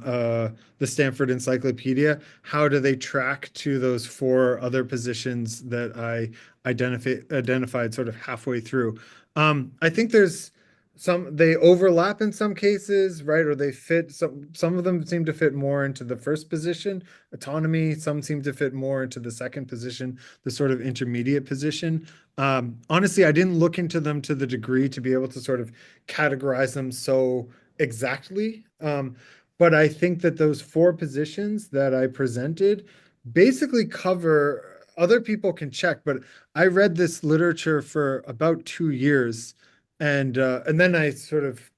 the Stanford Encyclopedia, how do they track to those four other positions that I identified sort of halfway through? I think they overlap in some cases, right? Or they fit some of them seem to fit more into the first position, autonomy, some seem to fit more into the second position, the sort of intermediate position. Honestly, I didn't look into them to the degree to be able to sort of categorize them so exactly. But I think that those four positions that I presented basically cover, other people can check, but I read this literature for about 2 years, and then I sort of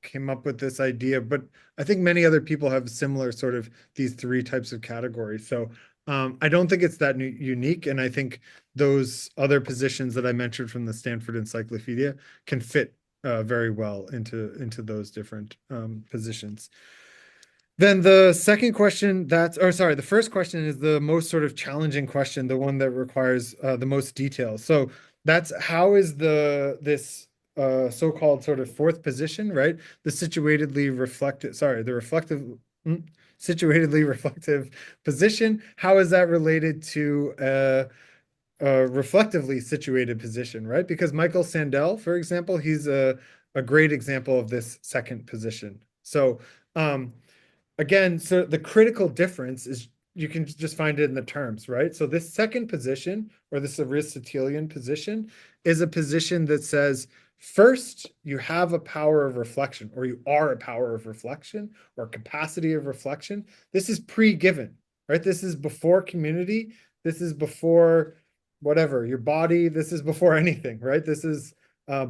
came up with this idea, but I think many other people have similar sort of these three types of categories. So I don't think it's that unique, and I think those other positions that I mentioned from the Stanford Encyclopedia can fit very well into those different positions. Then the second question the first question is the most sort of challenging question, the one that requires the most detail. So that's how is this so-called sort of fourth position, right? The situatedly reflective position. How is that related to a reflectively situated position, right? Because Michael Sandel, for example, he's a great example of this second position. So again, so the critical difference is you can just find it in the terms, right? So this second position, or this Aristotelian position, is a position that says, first, you have a power of reflection, or you are a power of reflection, or capacity of reflection. This is pre-given, right? This is before community. This is before whatever, your body. This is before anything, right? This is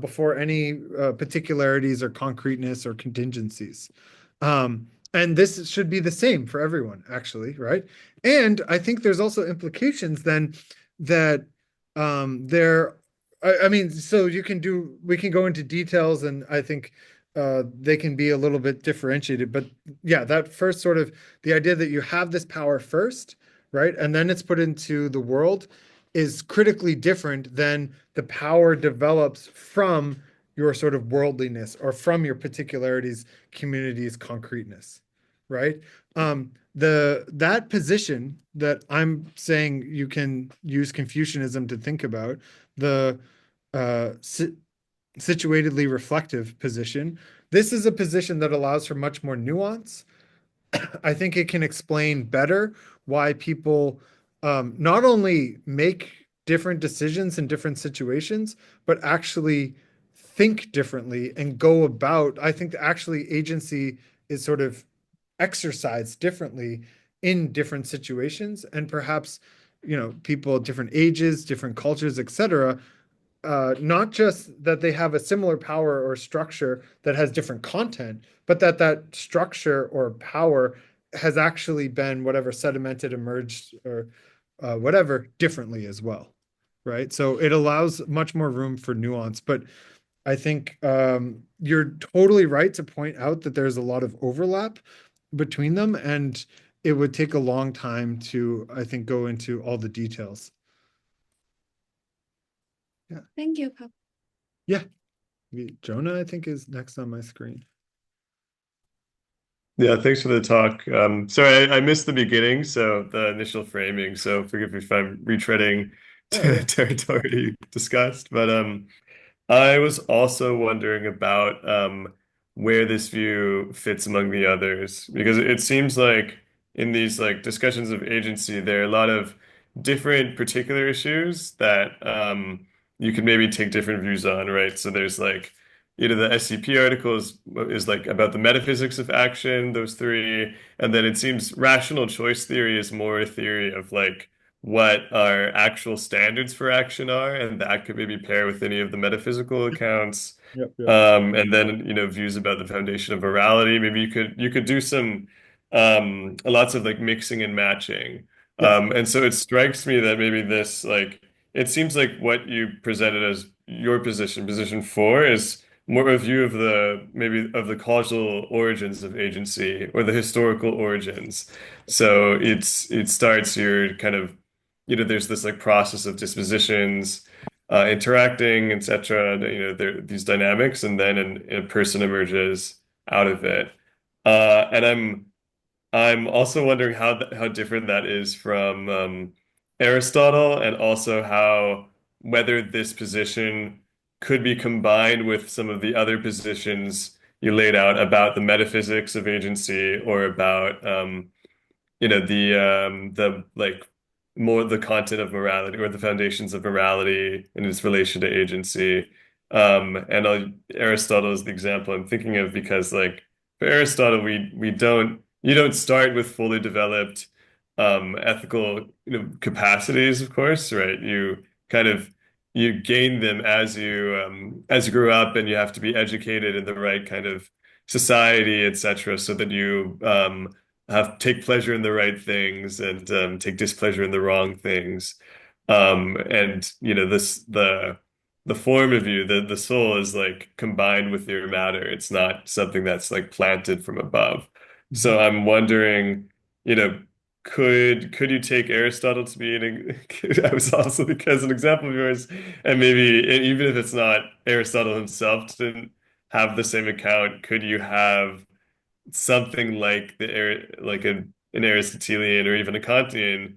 before any particularities or concreteness or contingencies. And this should be the same for everyone, actually, right? And I think there's also implications then that I mean, so we can go into details, and I think they can be a little bit differentiated. But yeah, that first sort of the idea that you have this power first, right? And then it's put into the world is critically different than the power develops from your sort of worldliness or from your particularities, communities, concreteness, right? That position that I'm saying you can use Confucianism to think about, the situatedly reflective position, this is a position that allows for much more nuance. I think it can explain better why people not only make different decisions in different situations, but actually think differently and go about. I think actually agency is sort of exercised differently in different situations, and perhaps people at different ages, different cultures, etc. Not just that they have a similar power or structure that has different content, but that structure or power has actually been whatever sedimented, emerged, or whatever differently as well, right? So it allows much more room for nuance. But I think you're totally right to point out that there's a lot of overlap between them, and it would take a long time to, I think, go into all the details. Yeah. Thank you, Papa. Yeah. Jonah, I think, is next on my screen. Yeah, thanks for the talk. Sorry, I missed the beginning, so the initial framing. So forgive me if I'm retreading Yeah, yeah. territory you discussed. But I was also wondering about where this view fits among the others, because it seems like in these like discussions of agency, there are a lot of different particular issues that you can maybe take different views on, right? So there's like, the SCP article is like about the metaphysics of action, those three, and then it seems rational choice theory is more a theory of like what our actual standards for action are, and that could maybe pair with any of the metaphysical accounts. Yep, yep. And then, views about the foundation of morality. Maybe you could do some lots of like mixing and matching. Yes. And so it strikes me that maybe this like it seems like what you presented as your position four is more a view of the maybe of the causal origins of agency or the historical origins. So it starts your kind of there's this like process of dispositions, interacting, etc. There these dynamics, and then a person emerges out of it. And I'm also wondering how different that is from Aristotle, and also how whether this position could be combined with some of the other positions you laid out about the metaphysics of agency, or about the like more the content of morality or the foundations of morality in its relation to agency. Aristotle is the example I'm thinking of, because like for Aristotle, we don't you don't start with fully developed ethical capacities, of course, right? You kind of you gain them as you grow up, and you have to be educated in the right kind of society, etc., so that you have take pleasure in the right things, and take displeasure in the wrong things. And the form of you, the soul is like combined with your matter. It's not something that's like planted from above. Mhm. So I'm wondering, could you take Aristotle to be I was also because an example of yours, and maybe even if it's not Aristotle himself didn't have the same account, could you have something like an Aristotelian or even a Kantian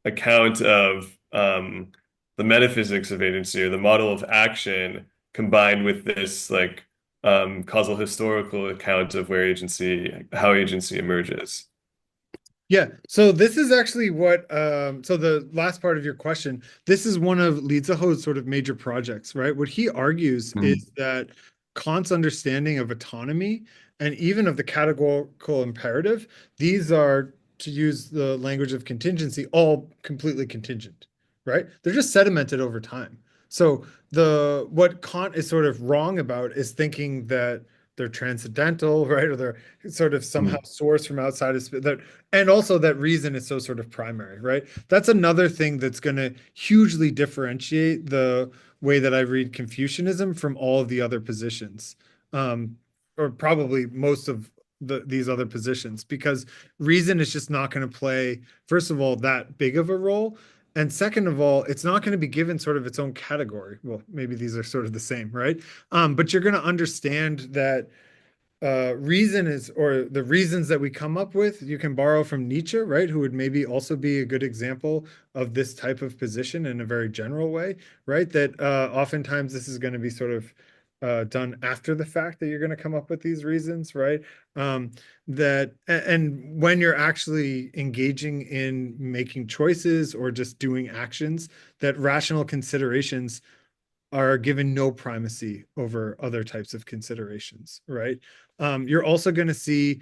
account of the metaphysics of agency, or the model of action, combined with this like causal historical account of how agency emerges? Yeah, so this is actually what so the last part of your question, this is one of Lidzeho's sort of major projects, right? What he argues Mhm. is that Kant's understanding of autonomy and even of the categorical imperative, these are, to use the language of contingency, all completely contingent, right? They're just sedimented over time. So the what Kant is sort of wrong about is thinking that they're transcendental, right? Or they're sort of somehow Mhm. sourced from outside of that, and also that reason is so sort of primary, right? That's another thing that's going to hugely differentiate the way that I read Confucianism from all of the other positions, um, or probably most of these other positions, because reason is just not going to play, first of all, that big of a role. And second of all, it's not going to be given sort of its own category. Well, maybe these are sort of the same, right? But you're going to understand that reason is, or the reasons that we come up with, you can borrow from Nietzsche, right? Who would maybe also be a good example of this type of position in a very general way, right? That oftentimes this is going to be sort of done after the fact that you're going to come up with these reasons, right? And when you're actually engaging in making choices or just doing actions, that rational considerations are given no primacy over other types of considerations, right? You're also going to see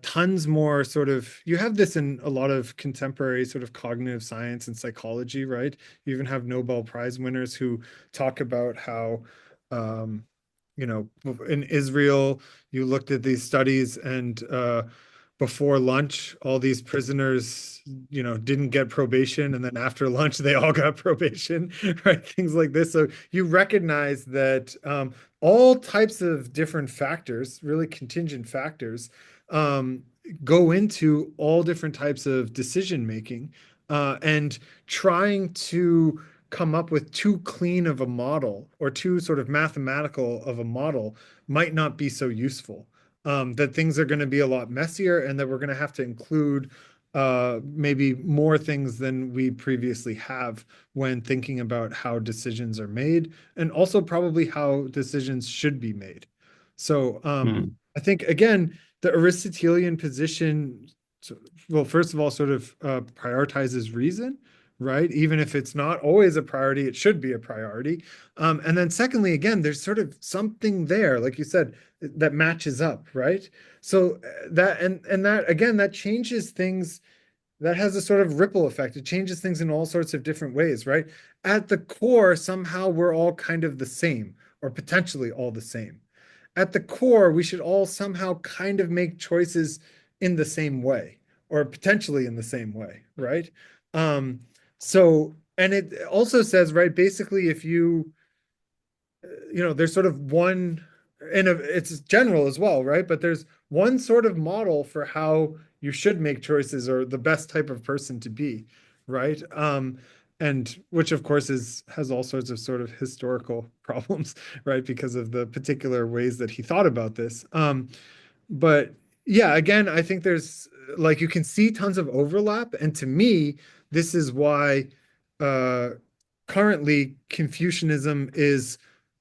tons more sort of, you have this in a lot of contemporary sort of cognitive science and psychology, right? You even have Nobel Prize winners who talk about how, um, in Israel, you looked at these studies, and before lunch, all these prisoners, didn't get probation, and then after lunch, they all got probation, right? Things like this. So you recognize that all types of different factors, really contingent factors, um, go into all different types of decision making, and trying to come up with too clean of a model or too sort of mathematical of a model might not be so useful. that things are going to be a lot messier and that we're going to have to include maybe more things than we previously have when thinking about how decisions are made, and also probably how decisions should be made. So Hmm. I think, again, the Aristotelian position, well, first of all, sort of prioritizes reason, right? Even if it's not always a priority, it should be a priority. And then secondly, again, there's sort of something there, like you said, that matches up, right? So that and that again, that changes things. That has a sort of ripple effect. It changes things in all sorts of different ways, right? At the core, somehow we're all kind of the same, or potentially all the same. At the core, we should all somehow kind of make choices in the same way, or potentially in the same way, right? Um, and it also says, right, basically, if you, there's sort of one, and it's general as well, right? But there's one sort of model for how you should make choices or the best type of person to be, right? And which of course has all sorts of sort of historical problems, right? Because of the particular ways that he thought about this. But yeah, again, I think there's like you can see tons of overlap, and to me, this is why uh, currently Confucianism is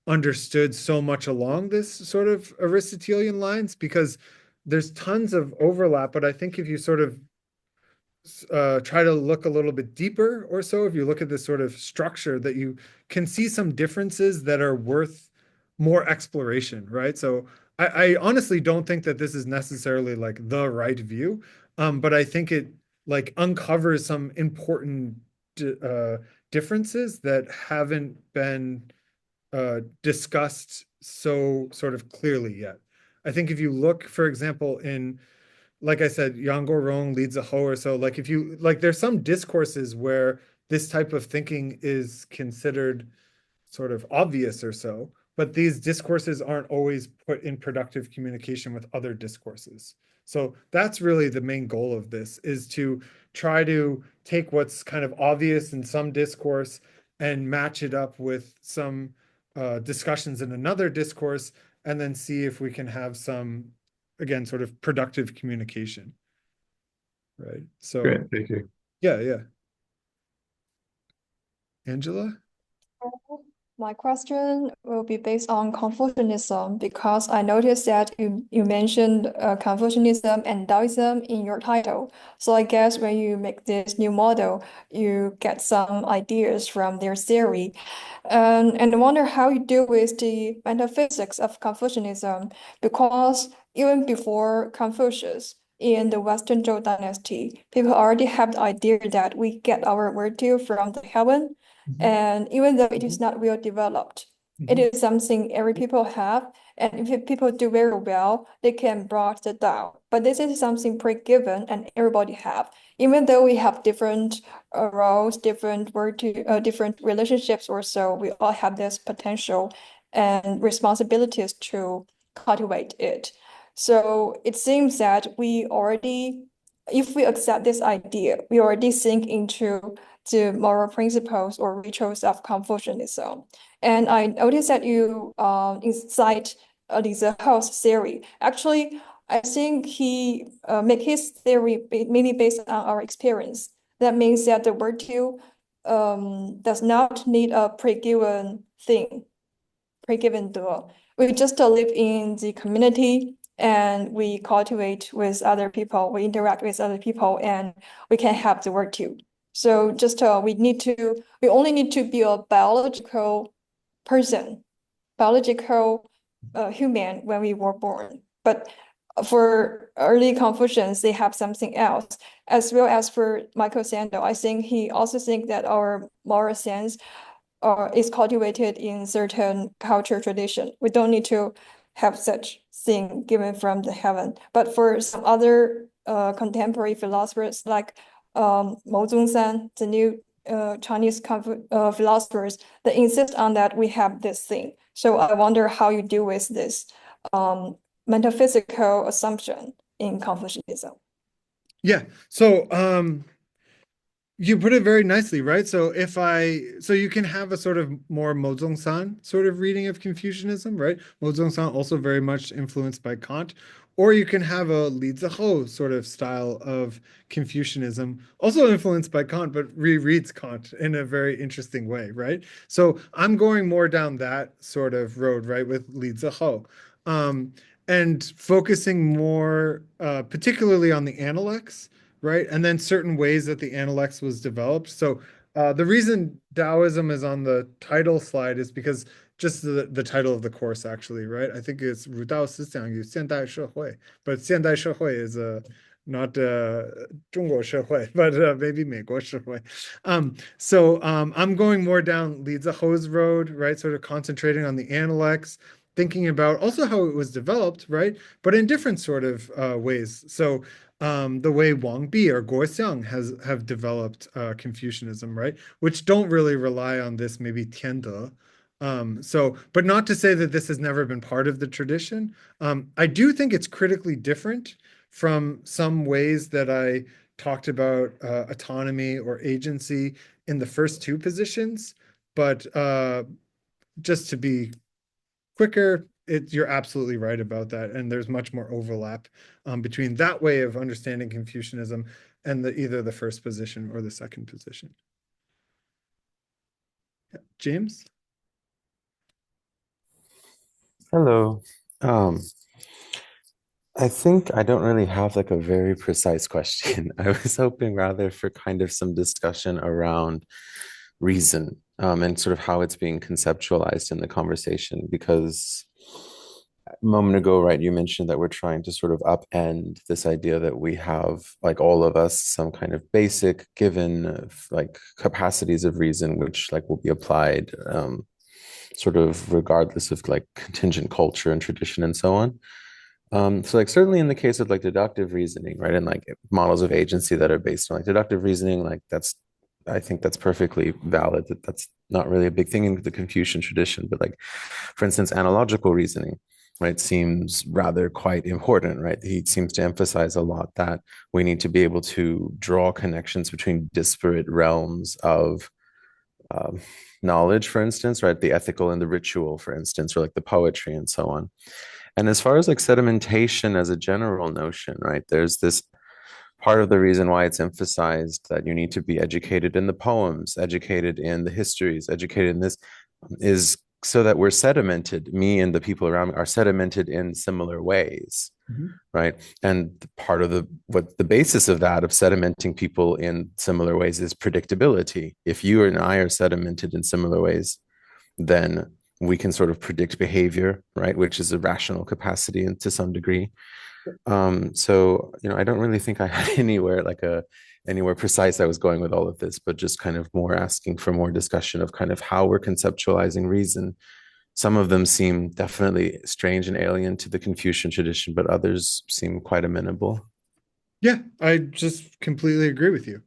understood so much along this sort of Aristotelian lines because there's tons of overlap. But I think if you sort of try to look a little bit deeper or so, if you look at this sort of structure, that you can see some differences that are worth more exploration, right? So I honestly don't think that this is necessarily like the right view, but I think it like uncovers some important uh, differences that haven't been discussed so sort of clearly yet. I think if you look, for example, in like I said, Yang Rong leads a Ho or so. Like if you like, there's some discourses where this type of thinking is considered sort of obvious or so, but these discourses aren't always put in productive communication with other discourses. So that's really the main goal of this, is to try to take what's kind of obvious in some discourse and match it up with some discussions in another discourse, and then see if we can have some, again, sort of productive communication. Right. So Great, thank you. yeah. Angela? My question will be based on Confucianism because I noticed that you mentioned Confucianism and Taoism in your title. So I guess when you make this new model, you get some ideas from their theory. And I wonder how you deal with the metaphysics of Confucianism because even before Confucius, in the Western Zhou dynasty, people already have the idea that we get our virtue from the heaven. And even though it is not well developed, it is something every people have. And if people do very well, they can brought the Tao. But this is something pre-given and everybody have. Even though we have different roles, different virtue, different relationships or so, we all have this potential and responsibilities to cultivate it. So it seems that we already, if we accept this idea, we already sink into the moral principles or rituals of Confucianism. And I noticed that you cite Lisa Howe's theory. Actually, I think he make his theory mainly based on our experience. That means that the virtue does not need a pre-given thing, pre-given dual. We just live in the community and we cultivate with other people, we interact with other people, and we can have the virtue. So just we only need to be a biological person, biological human when we were born. But for early Confucians, they have something else, as well as for Michael Sandel. I think he also think that our moral sense is cultivated in certain culture tradition. We don't need to have such thing given from the heaven. But for some other contemporary philosophers like Mo Zongsan, the new Chinese philosophers, they insist on that we have this thing. So I wonder how you deal with this metaphysical assumption in Confucianism. Yeah. So you put it very nicely, right? So so you can have a sort of more Mozong-san sort of reading of Confucianism, right? Mozong-san also very much influenced by Kant, Or you can have a Li Ziho sort of style of Confucianism, also influenced by Kant, but rereads Kant in a very interesting way, right? So I'm going more down that sort of road, right, with Li Ziho. And focusing more particularly on the Analects, right? And then certain ways that the Analects was developed. So the reason Taoism is on the title slide is because just the title of the course, actually, right? I think it's 儒道思想与现代社会, but 现代社会 is not 中国社会, but maybe 美国社会. So I'm going more down Li Ziho's road, right? Sort of concentrating on the Analects, thinking about also how it was developed, right? But in different sort of ways. So the way Wang Bi or Guo Xiang have developed Confucianism, right? Which don't really rely on this maybe Tiande. So, but not to say that this has never been part of the tradition. I do think it's critically different from some ways that I talked about autonomy or agency in the first two positions. But just to be quicker, you're absolutely right about that. And there's much more overlap between that way of understanding Confucianism and either the first position or the second position. Yeah. James? Hello. I think I don't really have like a very precise question. I was hoping rather for kind of some discussion around reason, and sort of how it's being conceptualized in the conversation. Because a moment ago, right, you mentioned that we're trying to sort of upend this idea that we have, like all of us, some kind of basic given like capacities of reason, which like will be applied sort of regardless of like contingent culture and tradition and so on. So like certainly in the case of like deductive reasoning, right, and like models of agency that are based on like deductive reasoning, like I think that's perfectly valid. That's not really a big thing in the Confucian tradition, but like, for instance, analogical reasoning, right, seems rather quite important, right? He seems to emphasize a lot that we need to be able to draw connections between disparate realms of knowledge, for instance, right? The ethical and the ritual, for instance, or like the poetry and so on. And as far as like sedimentation as a general notion, right? There's this part of the reason why it's emphasized that you need to be educated in the poems, educated in the histories, educated in this, is so that we're sedimented, me and the people around me are sedimented in similar ways. Right. And part of what the basis of that, of sedimenting people in similar ways, is predictability. If you and I are sedimented in similar ways, then we can sort of predict behavior, right? Which is a rational capacity and to some degree. So, I don't really think I had anywhere precise I was going with all of this, but just kind of more asking for more discussion of kind of how we're conceptualizing reason. Some of them seem definitely strange and alien to the Confucian tradition, but others seem quite amenable. Yeah, I just completely agree with you.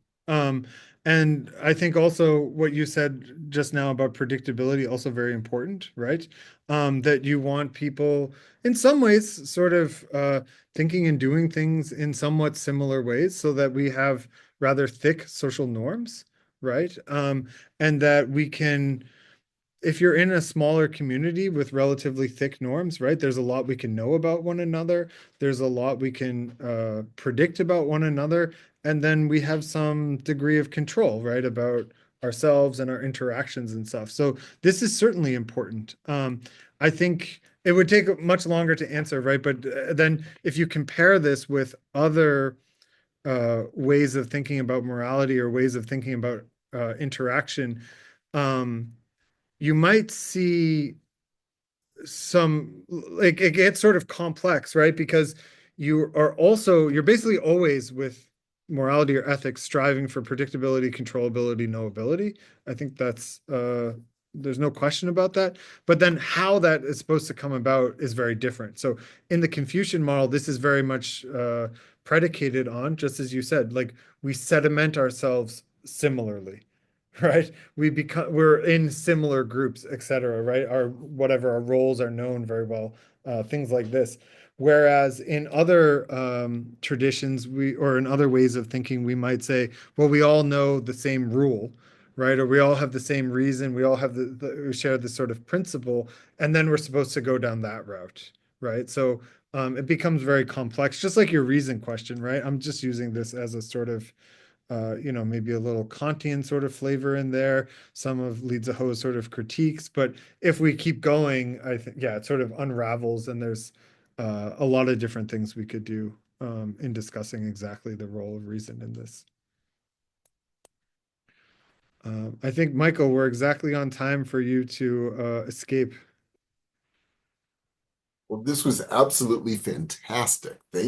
And I think also what you said just now about predictability also very important, right? That you want people in some ways sort of thinking and doing things in somewhat similar ways so that we have rather thick social norms, right? And that we can, if you're in a smaller community with relatively thick norms, right, there's a lot we can know about one another. There's a lot we can predict about one another. And then we have some degree of control, right, about ourselves and our interactions and stuff. So this is certainly important. I think it would take much longer to answer, right? But then if you compare this with other ways of thinking about morality or ways of thinking about interaction, you might see some, like, it gets sort of complex, right? Because you're basically always with morality or ethics striving for predictability, controllability, knowability. I think that's there's no question about that. But then how that is supposed to come about is very different. So in the Confucian model, this is very much predicated on, just as you said, like we sediment ourselves similarly. Right, we're in similar groups, etc. Right, our roles are known very well, things like this. Whereas in other traditions, or in other ways of thinking, we might say, well, we all know the same rule, right? Or we all have the same reason, we all have we share this sort of principle, and then we're supposed to go down that route, right? So it becomes very complex, just like your reason question, right? I'm just using this as a sort of, maybe a little Kantian sort of flavor in there, some of Liedzeho's sort of critiques. But if we keep going, I think, yeah, it sort of unravels, and there's a lot of different things we could do in discussing exactly the role of reason in this. I think, Michael, we're exactly on time for you to escape. Well, this was absolutely fantastic. Thank